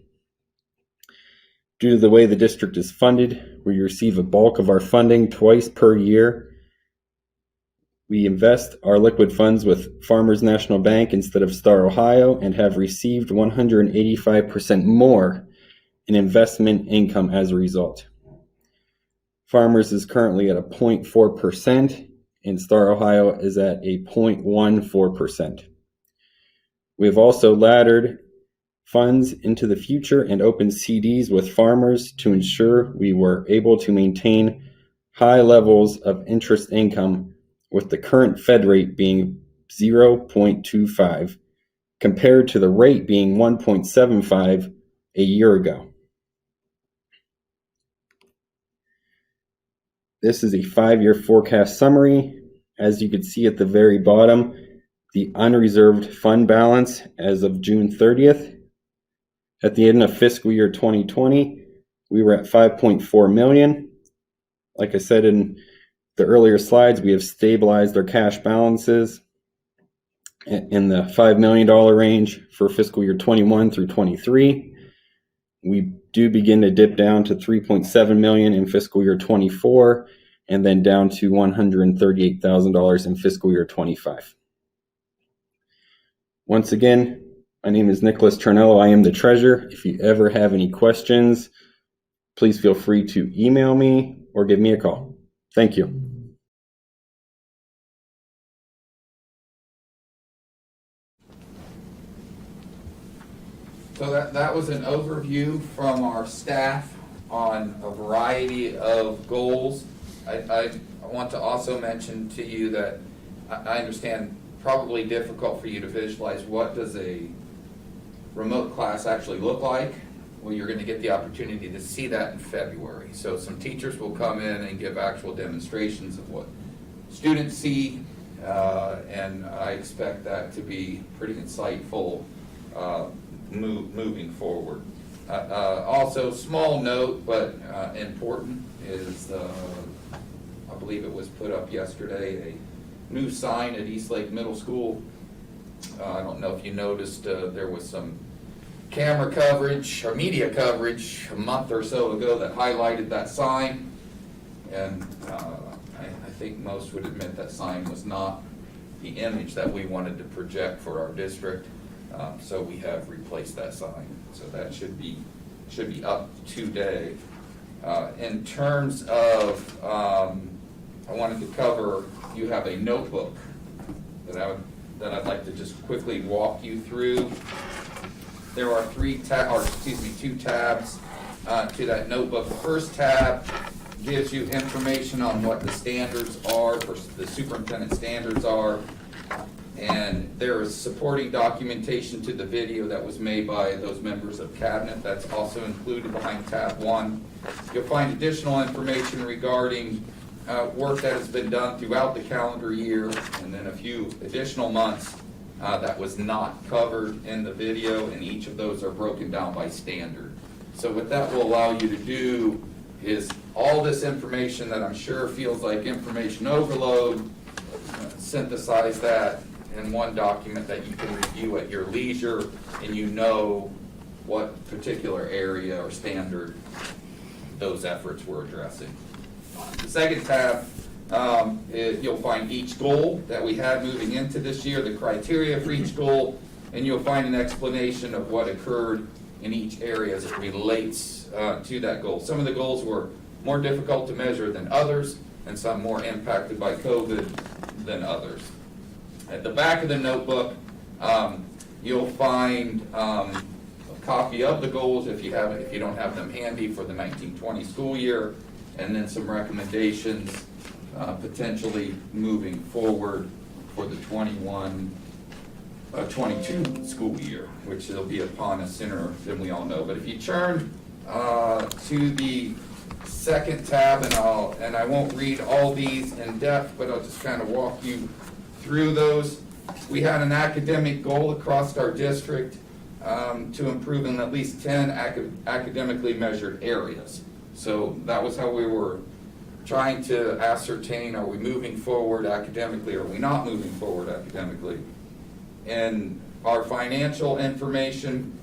Due to the way the district is funded, we receive a bulk of our funding twice per year. We invest our liquid funds with Farmers National Bank instead of Star Ohio and have received 185% more in investment income as a result. Farmers is currently at a 0.4%, and Star Ohio is at a 0.14%. We have also laddered funds into the future and opened CDs with Farmers to ensure we were able to maintain high levels of interest income, with the current Fed rate being 0.25 compared to the rate being 1.75 a year ago. This is a 5-year forecast summary. As you can see at the very bottom, the unreserved fund balance as of June 30th. At the end of fiscal year 2020, we were at $5.4 million. Like I said in the earlier slides, we have stabilized our cash balances in the $5 million range for fiscal year 21 through 23. We do begin to dip down to $3.7 million in fiscal year 24, and then down to $138,000 in fiscal year 25. Once again, my name is Nicholas Charnello. I am the treasurer. If you ever have any questions, please feel free to email me or give me a call. Thank you. So that was an overview from our staff on a variety of goals. I want to also mention to you that I understand probably difficult for you to visualize what does a remote class actually look like. Well, you're going to get the opportunity to see that in February. So some teachers will come in and give actual demonstrations of what students see, and I expect that to be pretty insightful moving forward. Also, small note, but important, is I believe it was put up yesterday, a new sign at Eastlake Middle School. I don't know if you noticed, there was some camera coverage or media coverage a month or so ago that highlighted that sign, and I think most would admit that sign was not the image that we wanted to project for our district, so we have replaced that sign. So that should be up today. In terms of, I wanted to cover, you have a notebook that I'd like to just quickly walk you through. There are two tabs to that notebook. The first tab gives you information on what the standards are, the superintendent standards are, and there is supporting documentation to the video that was made by those members of cabinet. That's also included behind tab 1. You'll find additional information regarding work that has been done throughout the calendar year, and then a few additional months that was not covered in the video, and each of those are broken down by standard. So what that will allow you to do is all this information that I'm sure feels like information overload, synthesize that in one document that you can review at your leisure, and you know what particular area or standard those efforts were addressing. The second tab, you'll find each goal that we had moving into this year, the criteria for each goal, and you'll find an explanation of what occurred in each area as it relates to that goal. Some of the goals were more difficult to measure than others, and some more impacted by COVID than others. At the back of the notebook, you'll find a copy of the goals if you don't have them handy for the 1920 school year, and then some recommendations potentially moving forward for the 21-22 school year, which will be upon us sooner than we all know. But if you turn to the second tab, and I won't read all these in depth, but I'll just kind of walk you through those. We had an academic goal across our district to improve in at least 10 academically measured areas. So that was how we were trying to ascertain, are we moving forward academically, or are we not moving forward academically? And our financial information,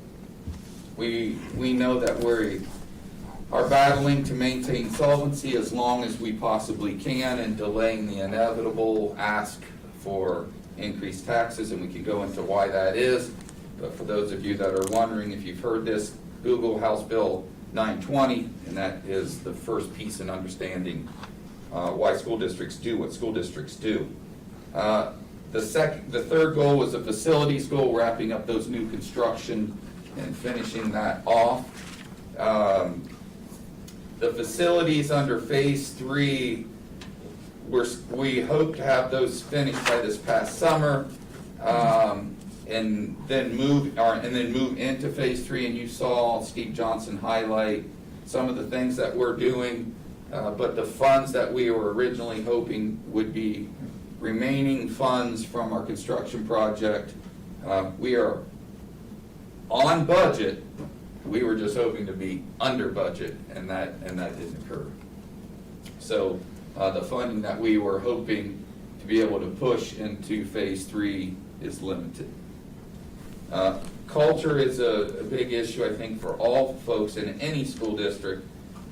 we know that we are battling to maintain solvency as long as we possibly can, and delaying the inevitable ask for increased taxes, and we can go into why that is. But for those of you that are wondering, if you've heard this, Google House Bill 920, and that is the first piece in understanding why school districts do what school districts do. The third goal was a facilities goal, wrapping up those new construction and finishing that off. The facilities under phase 3, we hope to have those finished by this past summer, and then move into phase 3. And you saw Steve Johnson highlight some of the things that we're doing, but the funds that we were originally hoping would be remaining funds from our construction project, we are on budget. We were just hoping to be under budget, and that didn't occur. So the funding that we were hoping to be able to push into phase 3 is limited. Culture is a big issue, I think, for all folks in any school district.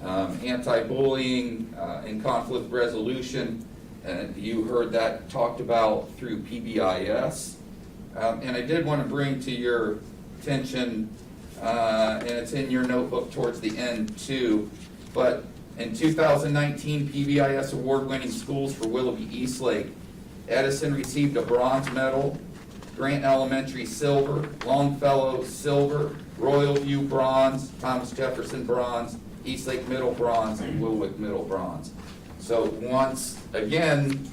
Anti-bullying and conflict resolution, and you heard that talked about through PBIS. And I did want to bring to your attention, and it's in your notebook towards the end too, but in 2019 PBIS award-winning schools for Willoughby-Eastlake, Edison received a bronze medal, Grant Elementary, silver. Longfellow, silver. Royal View, bronze. Thomas Jefferson, bronze. Eastlake Middle, bronze. And Willoughby Middle, bronze. So once again,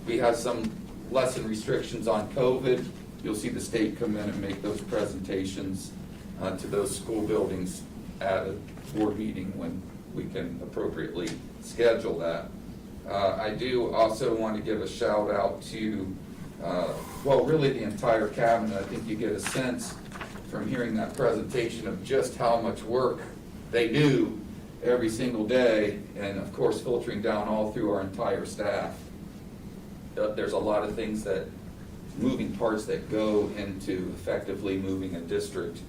we have some lesson restrictions on COVID. You'll see the state come in and make those presentations to those school buildings at a board meeting when we can appropriately schedule that. I do also want to give a shout out to, well, really the entire cabinet. I think you get a sense from hearing that presentation of just how much work they do every single day, and of course filtering down all through our entire staff. There's a lot of things that, moving parts that go into effectively moving a district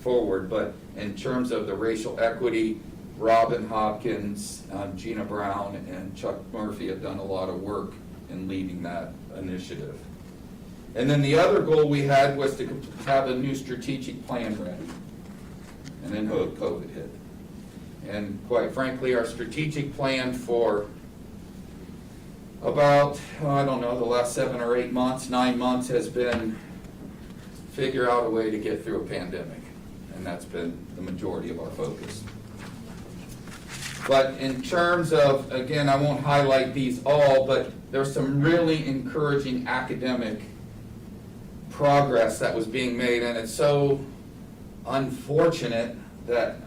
forward, but in terms of the racial equity, Robin Hopkins, Gina Brown, and Chuck Murphy have done a lot of work in leading that initiative. And then the other goal we had was to have a new strategic plan ready, and then COVID hit. And quite frankly, our strategic plan for about, I don't know, the last 7 or 8 months, 9 months has been figure out a way to get through a pandemic. And that's been the majority of our focus. But in terms of, again, I won't highlight these all, but there's some really encouraging academic progress that was being made, and it's so unfortunate that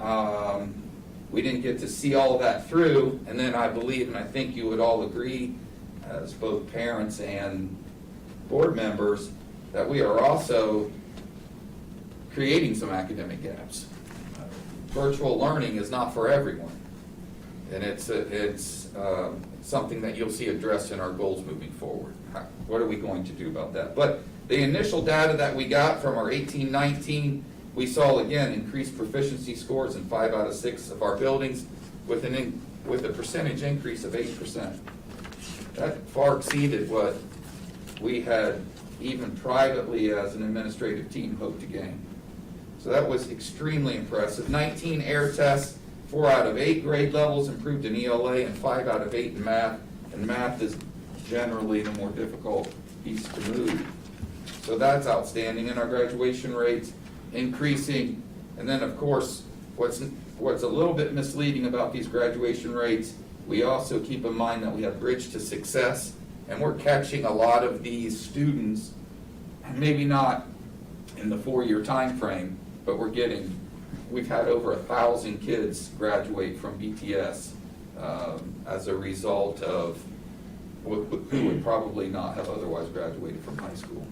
we didn't get to see all of that through. And then I believe, and I think you would all agree, as both parents and board members, that we are also creating some academic gaps. Virtual learning is not for everyone, and it's something that you'll see addressed in our goals moving forward. What are we going to do about that? But the initial data that we got from our 18-19, we saw again increased proficiency scores in 5 out of 6 of our buildings, with a percentage increase of 8%. That far exceeded what we had even privately as an administrative team hoped to gain. So that was extremely impressive. 19 air tests, 4 out of 8 grade levels improved in ELA, and 5 out of 8 in math. And math is generally the more difficult piece to move. So that's outstanding. And our graduation rates increasing. And then of course, what's a little bit misleading about these graduation rates, we also keep in mind that we have Bridge to Success, and we're catching a lot of these students, maybe not in the 4-year time frame, but we've had over 1,000 kids graduate from BTS as a result of who would probably not have otherwise graduated from high school.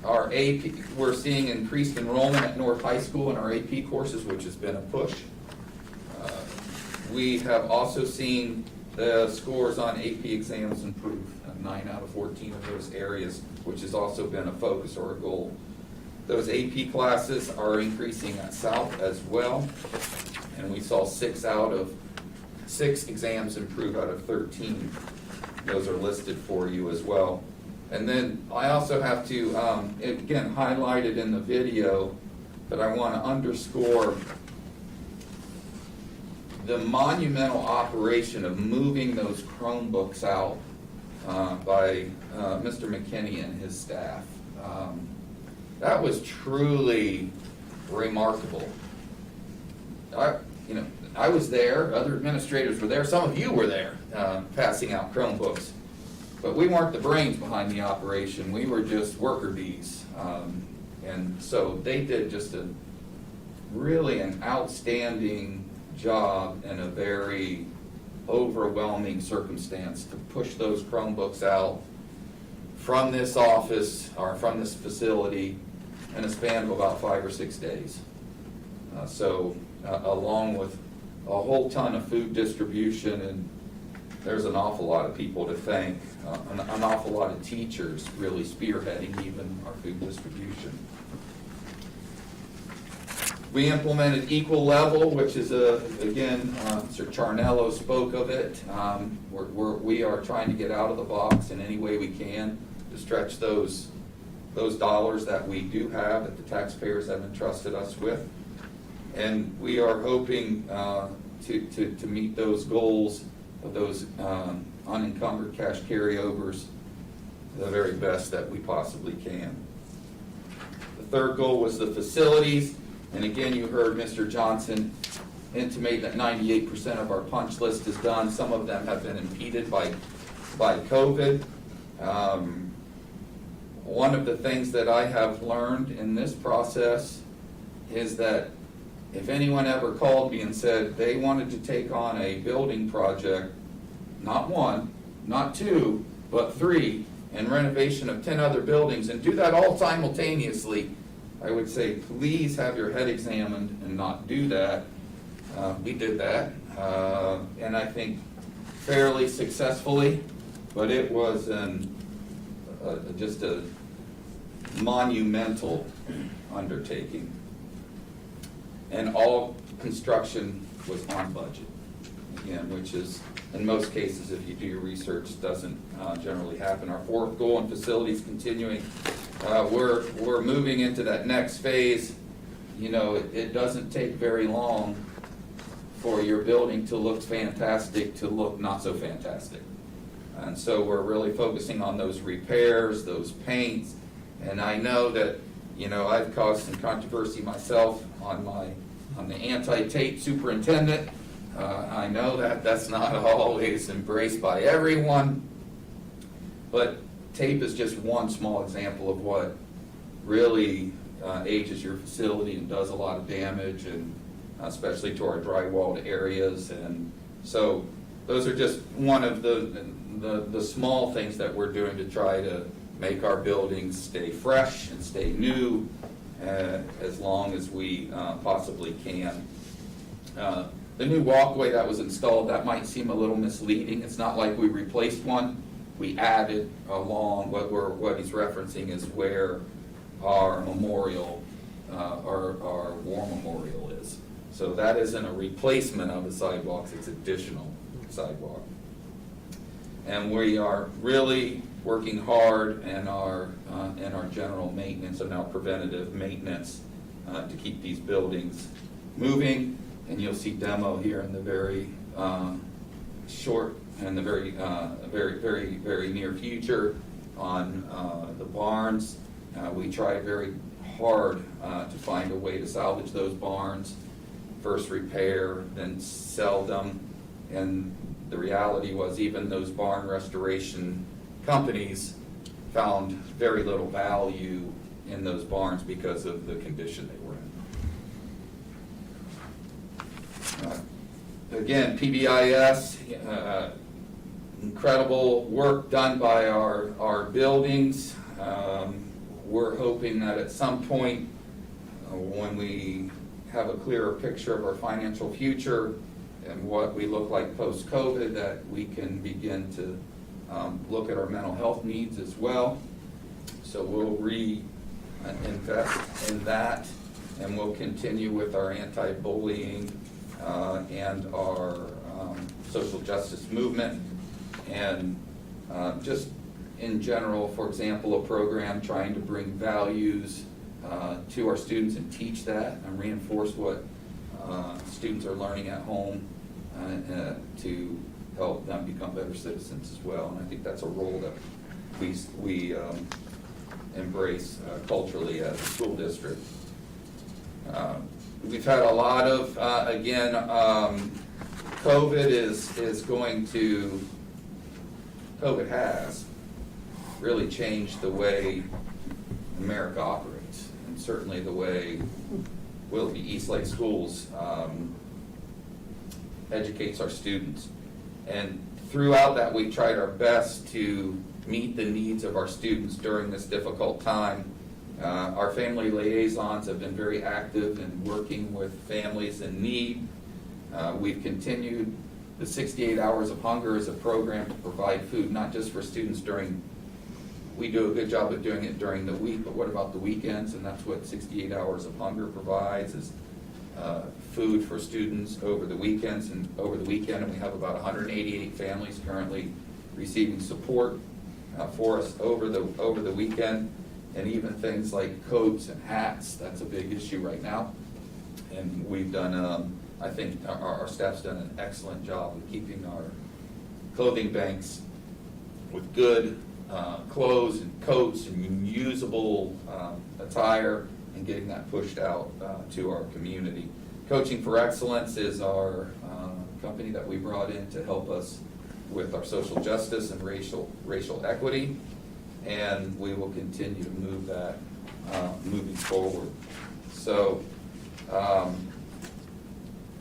Our AP, we're seeing increased enrollment at North High School in our AP courses, which has been a push. We have also seen the scores on AP exams improve, 9 out of 14 of those areas, which has also been a focus or a goal. Those AP classes are increasing at South as well, and we saw 6 out of 6 exams improve out of 13. Those are listed for you as well. And then I also have to, again, highlighted in the video, but I want to underscore the monumental operation of moving those Chromebooks out by Mr. McKinney and his staff. That was truly remarkable. I was there, other administrators were there, some of you were there passing out Chromebooks. But we weren't the brains behind the operation, we were just worker bees. And so they did just really an outstanding job in a very overwhelming circumstance to push those Chromebooks out from this office or from this facility in a span of about 5 or 6 days. Along with a whole ton of food distribution, and there's an awful lot of people to thank, an awful lot of teachers really spearheading even our food distribution. We implemented Equal Level, which is again, Sir Charnello spoke of it. We are trying to get out of the box in any way we can to stretch those dollars that we do have, that the taxpayers have entrusted us with. And we are hoping to meet those goals of those unencumbered cash carryovers the very best that we possibly can. The third goal was the facilities, and again, you heard Mr. Johnson intimate that 98% of our punch list is done. Some of them have been impeded by COVID. One of the things that I have learned in this process is that if anyone ever called me and said they wanted to take on a building project, not one, not two, but 3, and renovation of 10 other buildings, and do that all simultaneously, I would say, please have your head examined and not do that. We did that, and I think fairly successfully, but it was just a monumental undertaking. And all construction was on budget, again, which is, in most cases, if you do your research, doesn't generally happen. Our fourth goal in facilities continuing, we're moving into that next phase. You know, it doesn't take very long for your building to look fantastic to look not so fantastic. And so we're really focusing on those repairs, those paints. And I know that, you know, I've caused some controversy myself on the anti-tape superintendent. I know that that's not always embraced by everyone, but tape is just one small example of what really ages your facility and does a lot of damage, and especially to our drywalled areas. And so those are just one of the small things that we're doing to try to make our buildings stay fresh and stay new as long as we possibly can. The new walkway that was installed, that might seem a little misleading. It's not like we replaced one. We added along. What he's referencing is where our memorial, our war memorial is. So that isn't a replacement of the sidewalks, it's additional sidewalk. And we are really working hard in our general maintenance and our preventative maintenance to keep these buildings moving. And you'll see demo here in the very short and the very near future on the barns. We tried very hard to find a way to salvage those barns, first repair, then sell them. And the reality was even those barn restoration companies found very little value in those barns because of the condition they were in. Again, PBIS, incredible work done by our buildings. We're hoping that at some point when we have a clearer picture of our financial future and what we look like post-COVID, that we can begin to look at our mental health needs as well. So we'll reinvest in that, and we'll continue with our anti-bullying and our social justice movement, and just in general, for example, a program trying to bring values to our students and teach that and reinforce what students are learning at home to help them become better citizens as well. And I think that's a role that we embrace culturally as a school district. We've had a lot of, again, COVID has really changed the way America operates, and certainly the way Willoughby-Eastlake Schools educates our students. And throughout that, we've tried our best to meet the needs of our students during this difficult time. Our family liaisons have been very active in working with families in need. We've continued the 68 Hours of Hunger as a program to provide food, not just for students we do a good job of doing it during the week, but what about the weekends? And that's what 68 Hours of Hunger provides, is food for students over the weekends and over the weekend. And we have about 188 families currently receiving support for us over the weekend. And even things like coats and hats, that's a big issue right now. And we've done, I think our staff's done an excellent job of keeping our clothing banks with good clothes and coats and usable attire, and getting that pushed out to our community. Coaching for Excellence is our company that we brought in to help us with our social justice and racial equity, and we will continue to move that moving forward. So,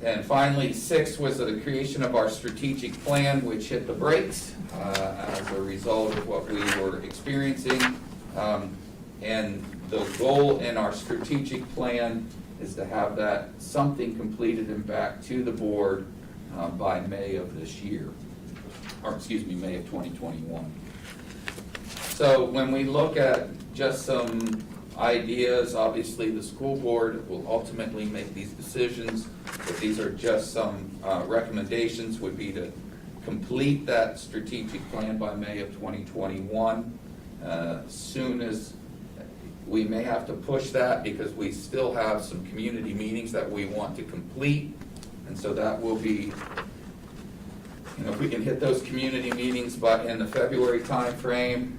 and finally, 6 was the creation of our strategic plan, which hit the brakes as a result of what we were experiencing. And the goal in our strategic plan is to have that something completed and back to the board by May of this year, or excuse me, May of 2021. So when we look at just some ideas, obviously the school board will ultimately make these decisions, but these are just some recommendations, would be to complete that strategic plan by May of 2021. Soon as we may have to push that because we still have some community meetings that we want to complete, and so that will be, if we can hit those community meetings in the February timeframe,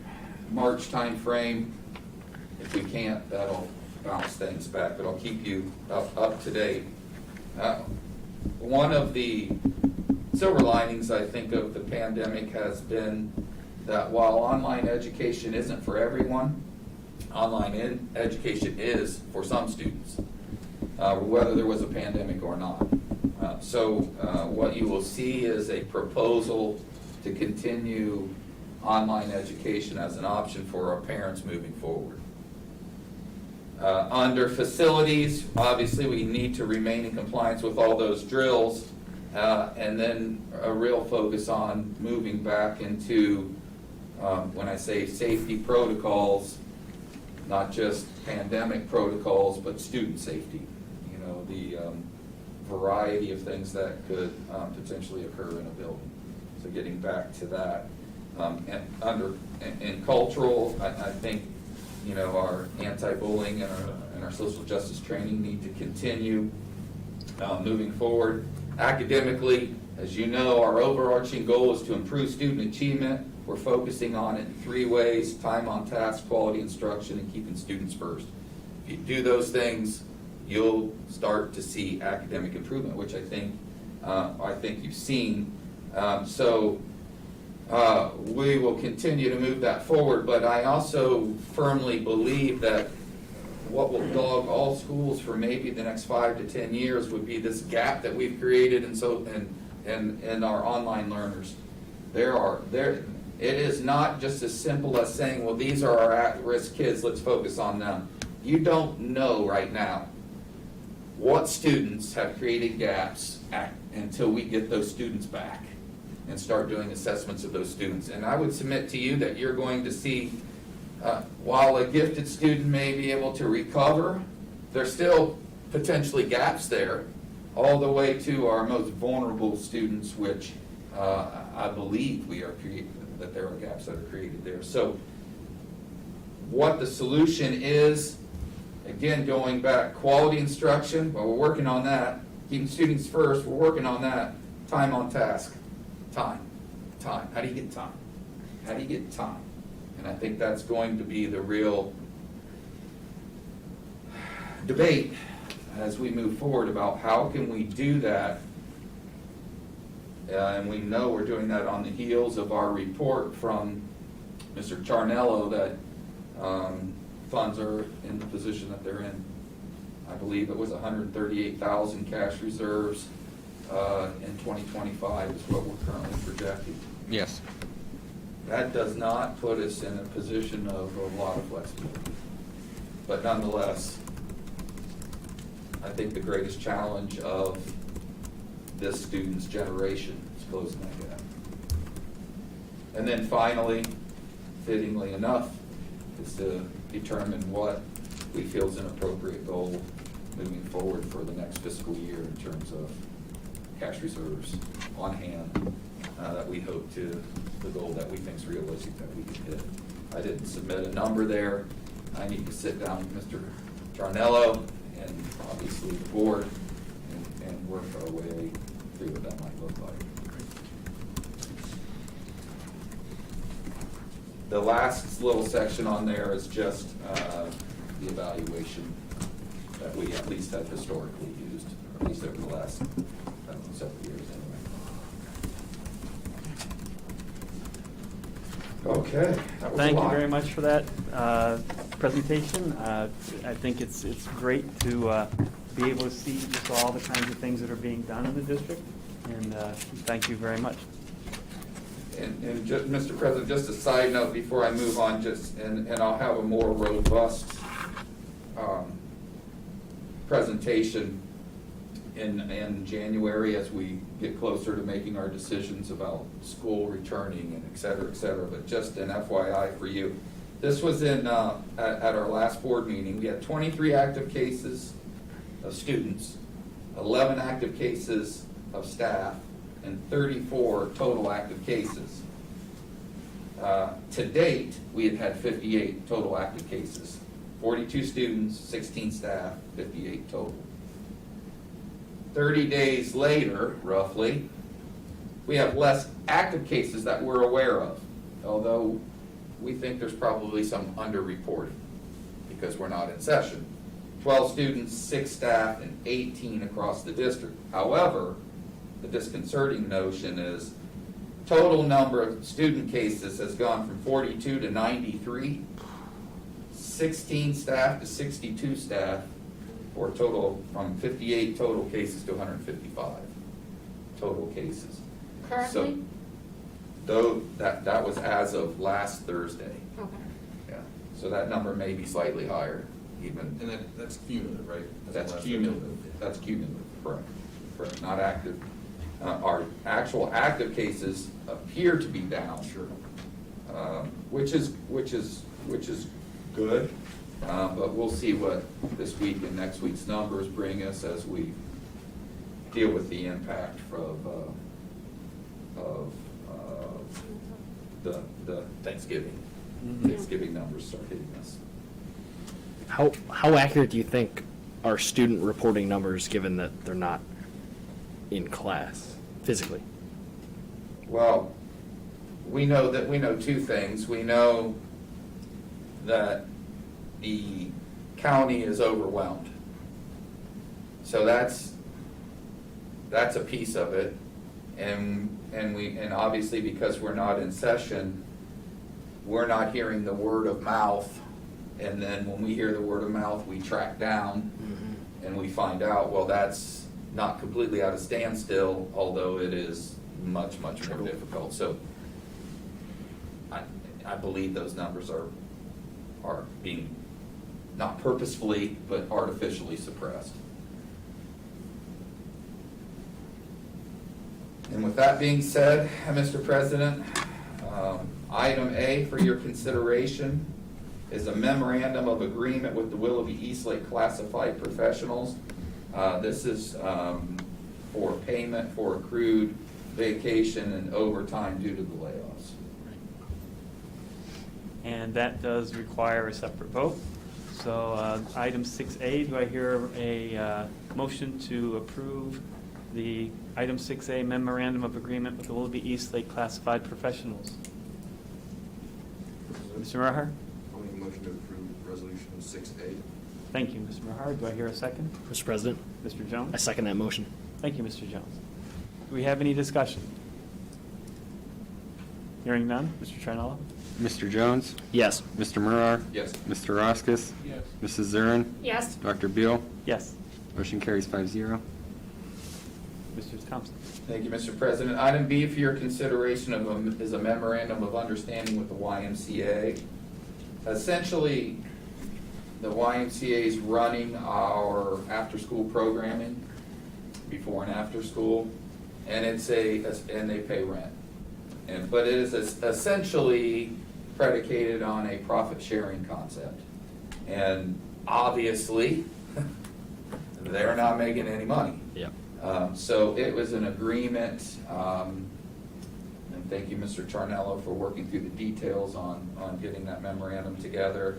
March timeframe. If we can't, that'll bounce things back, but I'll keep you up to date. One of the silver linings, I think, of the pandemic has been that while online education isn't for everyone, online education is for some students, whether there was a pandemic or not. So what you will see is a proposal to continue online education as an option for our parents moving forward. Under facilities, obviously we need to remain in compliance with all those drills, and then a real focus on moving back into, when I say safety protocols, not just pandemic protocols, but student safety. The variety of things that could potentially occur in a building. So getting back to that. And cultural, I think, our anti-bullying and our social justice training need to continue moving forward. Academically, as you know, our overarching goal is to improve student achievement. We're focusing on it in 3 ways: time on task, quality instruction, and keeping students first. If you do those things, you'll start to see academic improvement, which I think you've seen. We will continue to move that forward, but I also firmly believe that what will dog all schools for maybe the next 5 to 10 years would be this gap that we've created in our online learners. It is not just as simple as saying, well, these are our at-risk kids, let's focus on them. You don't know right now what students have created gaps until we get those students back and start doing assessments of those students. And I would submit to you that you're going to see, while a gifted student may be able to recover, there's still potentially gaps there, all the way to our most vulnerable students, which I believe that there are gaps that are created there. So what the solution is, again, going back, quality instruction, well, we're working on that. Keeping students first, we're working on that. Time on task. Time. How do you get time? And I think that's going to be the real debate as we move forward about how can we do that. And we know we're doing that on the heels of our report from Mr. Charnello that funds are in the position that they're in. I believe it was 138,000 cash reserves in 2025 is what we're currently projecting. Yes. That does not put us in a position of a lot of flexibility. But nonetheless, I think the greatest challenge of this student's generation is closing that gap. And then finally, fittingly enough, is to determine what we feel is an appropriate goal moving forward for the next fiscal year in terms of cash reserves on hand that we hope to, the goal that we think is realistic that we can hit. I didn't submit a number there. I need to sit down with Mr. Charnello and obviously the board and work our way through what that might look like. the last little section on there is just the evaluation that we at least have historically used, or at least over the last several years anyway. Okay. That was a Thank you lot. very much for that presentation. I think it's great to be able to see just all the kinds of things that are being done in the district, and thank you very much. And just, Mr. President, just a side note before I move on, and I'll have a more robust presentation in January as we get closer to making our decisions about school returning and et cetera, but just an FYI for you. This was at our last board meeting. We had 23 active cases of students, 11 active cases of staff, and 34 total active cases. To date, we have had 58 total active cases. 42 students, 16 staff, 58 total. 30 days later, roughly, we have less active cases that we're aware of, although we think there's probably some underreporting because we're not in session. 12 students, 6 staff, and 18 across the district. However, the disconcerting notion is total number of student cases has gone from 42 to 93, 16 staff to 62 staff, for a total from 58 total cases to 155 total cases. Currently? So, though that was as of last Thursday. Okay. Yeah. So that number may be slightly higher, even. And that's cumulative, right? That's cumulative. That's cumulative, correct. Correct, not active. Our actual active cases appear to be down. Sure. Which is good, but we'll see what this week and next week's numbers bring us as we deal with the impact of the Thanksgiving. Thanksgiving numbers start hitting us. How accurate do you think are student reporting numbers, given that they're not in class physically? Well, we know two things. We know that the county is overwhelmed. So that's a piece of it. And obviously because we're not in session, we're not hearing the word of mouth. And then when we hear the word of mouth, we track down and we find out, well, that's not completely out of standstill, although it is much, much more difficult. So I believe those numbers are being not purposefully, but artificially suppressed. And with that being said, Mr. President, item A for your consideration is a memorandum of agreement with the Willoughby-Eastlake classified professionals. This is for payment for accrued vacation and overtime due to the layoffs. And that does require a separate vote. So item 6A, do I hear a motion to approve the item 6A memorandum of agreement with the Willoughby-Eastlake classified professionals? Mr. Merhar? I'll make a motion to approve resolution 6A. Thank you, Mr. Merhar. Do I hear a second? Mr. President, Mr. Jones? I second that motion. Thank you, Mr. Jones. Do we have any discussion? Hearing none, Mr. Trinello? Mr. Jones? Yes. Mr. Murrar? Yes. Mr. Roskis? Yes. Mrs. Zurin? Yes. Dr. Beal? Yes. Motion carries 5-0. Mr. Thompson? Thank you, Mr. President. Item B for your consideration is a memorandum of understanding with the YMCA. Essentially, the YMCA is running our after-school programming, before and after school, and and they pay rent. But it is essentially predicated on a profit-sharing concept. And obviously, they're not making any money. Yep. So it was an agreement, and thank you, Mr. Charnello, for working through the details on getting that memorandum together.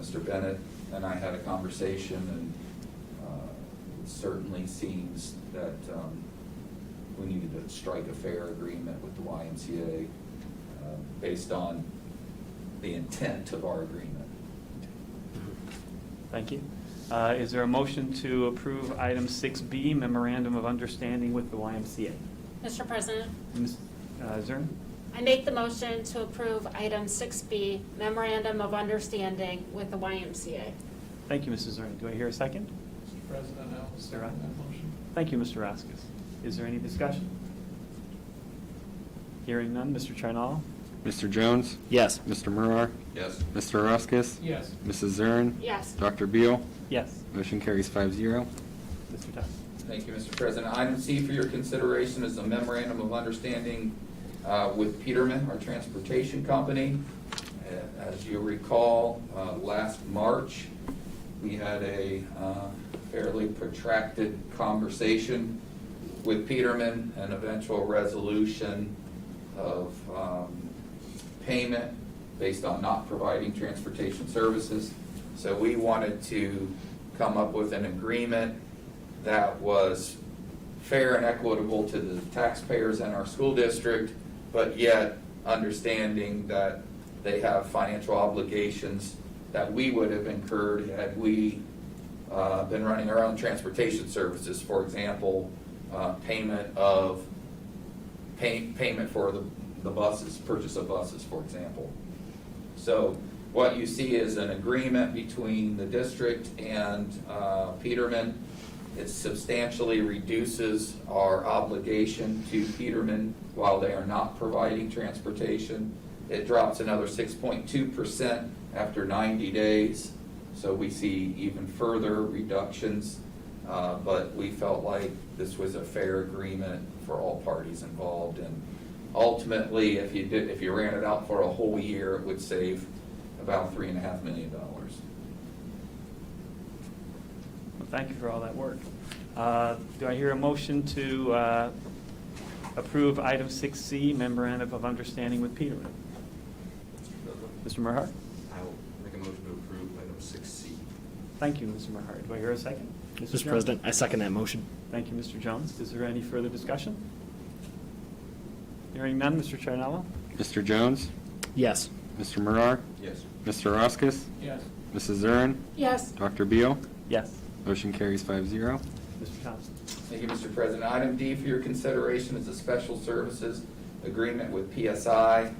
Mr. Bennett and I had a conversation, and it certainly seems that we needed to strike a fair agreement with the YMCA. based on the intent of our agreement. Thank you. Is there a motion to approve item 6B, memorandum of understanding with the YMCA? Mr. President, Ms. Zern? I make the motion to approve item 6B, memorandum of understanding with the YMCA. Thank you, Mrs. Zern. Do I hear a second? Mr. President, I will second that motion. Thank you, Mr. Raskus. Is there any discussion? Hearing none, Mr. Charnall? Mr. Jones? Yes. Mr. Murrar? Yes. Mr. Ruskus? Yes. Mrs. Zern? Yes. Dr. Beal? Yes. Motion carries 5-0. Mr. Tuck? Thank you, Mr. President. Item C for your consideration is a memorandum of understanding with Peterman, our transportation company. As you recall, last March, we had a fairly protracted conversation with Peterman, an eventual resolution of payment based on not providing transportation services. So we wanted to come up with an agreement that was fair and equitable to the taxpayers in our school district, but yet understanding that they have financial obligations that we would have incurred had we been running our own transportation services. For example, payment for the buses, purchase of buses, for example. So what you see is an agreement between the district and Peterman. It substantially reduces our obligation to Peterman while they are not providing transportation. It drops another 6.2% after 90 days. So we see even further reductions, but we felt like this was a fair agreement for all parties involved. And ultimately, if you ran it out for a whole year, it would save about $3.5 million. Well, thank you for all that work. Do I hear a motion to approve item 6C, memorandum of understanding with Peterman? Mr. Merhart? I will make a motion to approve item 6C. Thank you, Mr. Merhart. Do I hear a second? Mr. Jones? President, I second that motion. Thank you, Mr. Jones. Is there any further discussion? Hearing none, Mr. Charnello? Mr. Jones? Yes. Mr. Murrar? Yes. Mr. Ruskus? Yes. Mrs. Zern? Yes. Dr. Beal? Yes. Motion carries 5-0. Mr. Thompson? Thank you, Mr. President. Item D for your consideration is a special services agreement with PSI.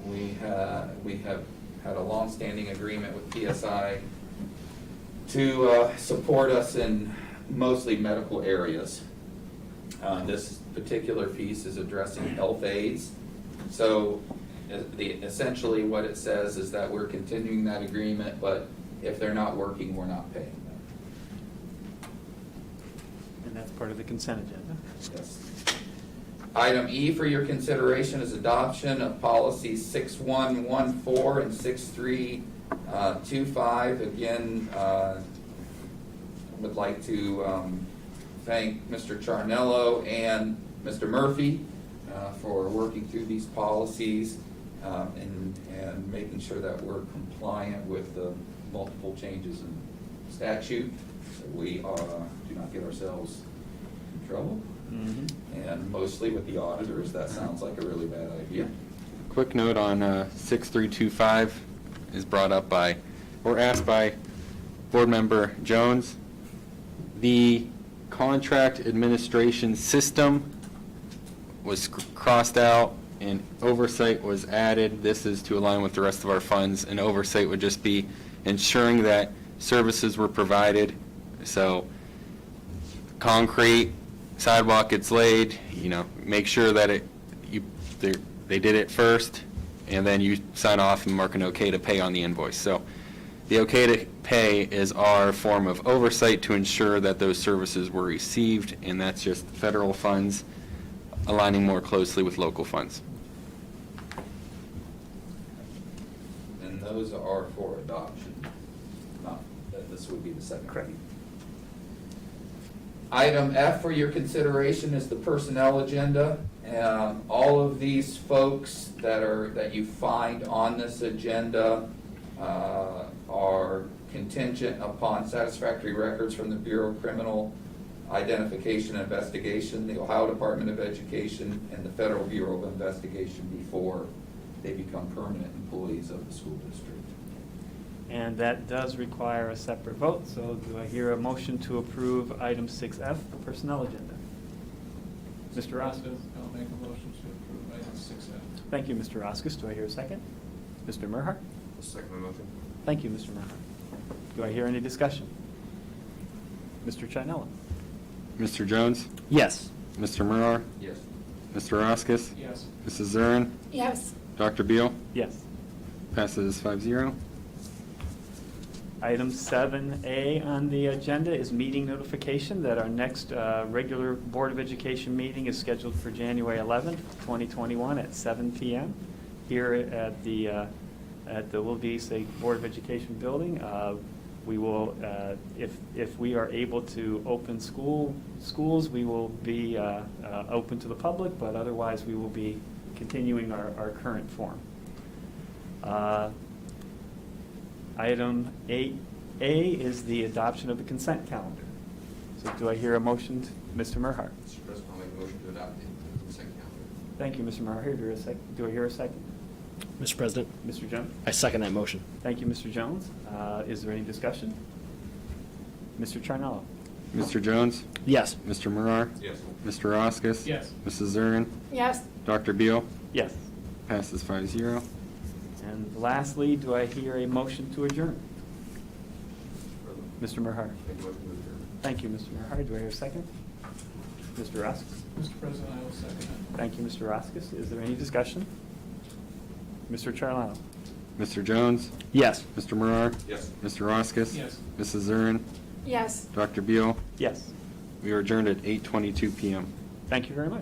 We have had a long-standing agreement with PSI to support us in mostly medical areas. This particular piece is addressing health aides. So essentially what it says is that we're continuing that agreement, but if they're not working, we're not paying them. And that's part of the consent agenda. Yes. Item E for your consideration is adoption of policies 6114 and 6325. Again, would like to thank Mr. Charnello and Mr. Murphy for working through these policies and making sure that we're compliant with the multiple changes in statute, so we do not get ourselves in trouble. And mostly with the auditors, that sounds like a really bad idea. Quick note on 6325 is brought up by, or asked by Board Member Jones. The contract administration system was crossed out and oversight was added. This is to align with the rest of our funds, and oversight would just be ensuring that services were provided. So concrete, sidewalk gets laid, make sure that they did it first, and then you sign off and mark an okay to pay on the invoice. So the okay to pay is our form of oversight to ensure that those services were received, and that's just federal funds aligning more closely with local funds. And those are for adoption. Not that this would be the second reading. Item F for your consideration is the personnel agenda. All of these folks that you find on this agenda are contingent upon satisfactory records from the Bureau of Criminal identification and investigation, the Ohio Department of Education, and the Federal Bureau of Investigation before they become permanent employees of the school district. And that does require a separate vote, so do I hear a motion to approve item 6F, the personnel agenda? Mr. Roskis. I'll make a motion to approve item 6F. Thank you, Mr. Roskis. Do I hear a second? Mr. Merhart? I'll second the motion. Thank you, Mr. Merhart. Do I hear any discussion? Mr. Chinella? Mr. Jones? Yes. Mr. Murr? Yes. Mr. Roskis? Yes. Mrs. Zurin? Yes. Dr. Beal? Yes. Passes 5-0. Item 7A on the agenda is meeting notification that our next regular Board of Education meeting is scheduled for January 11th, 2021 at 7 p.m. here at the Willoughby-Eastlake Board of Education building. We will, if we are able to open schools, we will be open to the public, but otherwise we will be continuing our current form. Item 8A is the adoption of the consent calendar. So do I hear a motion, Mr. Merhart? Mr. President, I'll make a motion to adopt the consent calendar. Thank you, Mr. Merhart. Do I hear a second? Mr. President, Mr. Jones? I second that motion. Thank you, Mr. Jones. Is there any discussion? Mr. Charnello? Mr. Jones? Yes. Mr. Murr? Yes. Mr. Roskis? Yes. Mrs. Zurin? Yes. Dr. Beal? Yes. Passes 5-0. And lastly, do I hear a motion to adjourn? Mr. Merhart? Make a motion to adjourn. Thank you, Mr. Merhart. Do I hear a second? Mr. Roskis? Mr. President, I will second it. Thank you, Mr. Roskis. Is there any discussion? Mr. Charlano? Mr. Jones? Yes. Mr. Murr? Yes. Mr. Roskis? Yes. Mrs. Zurin? Yes. Dr. Beal? Yes. We are adjourned at 8:22 p.m. Thank you very much.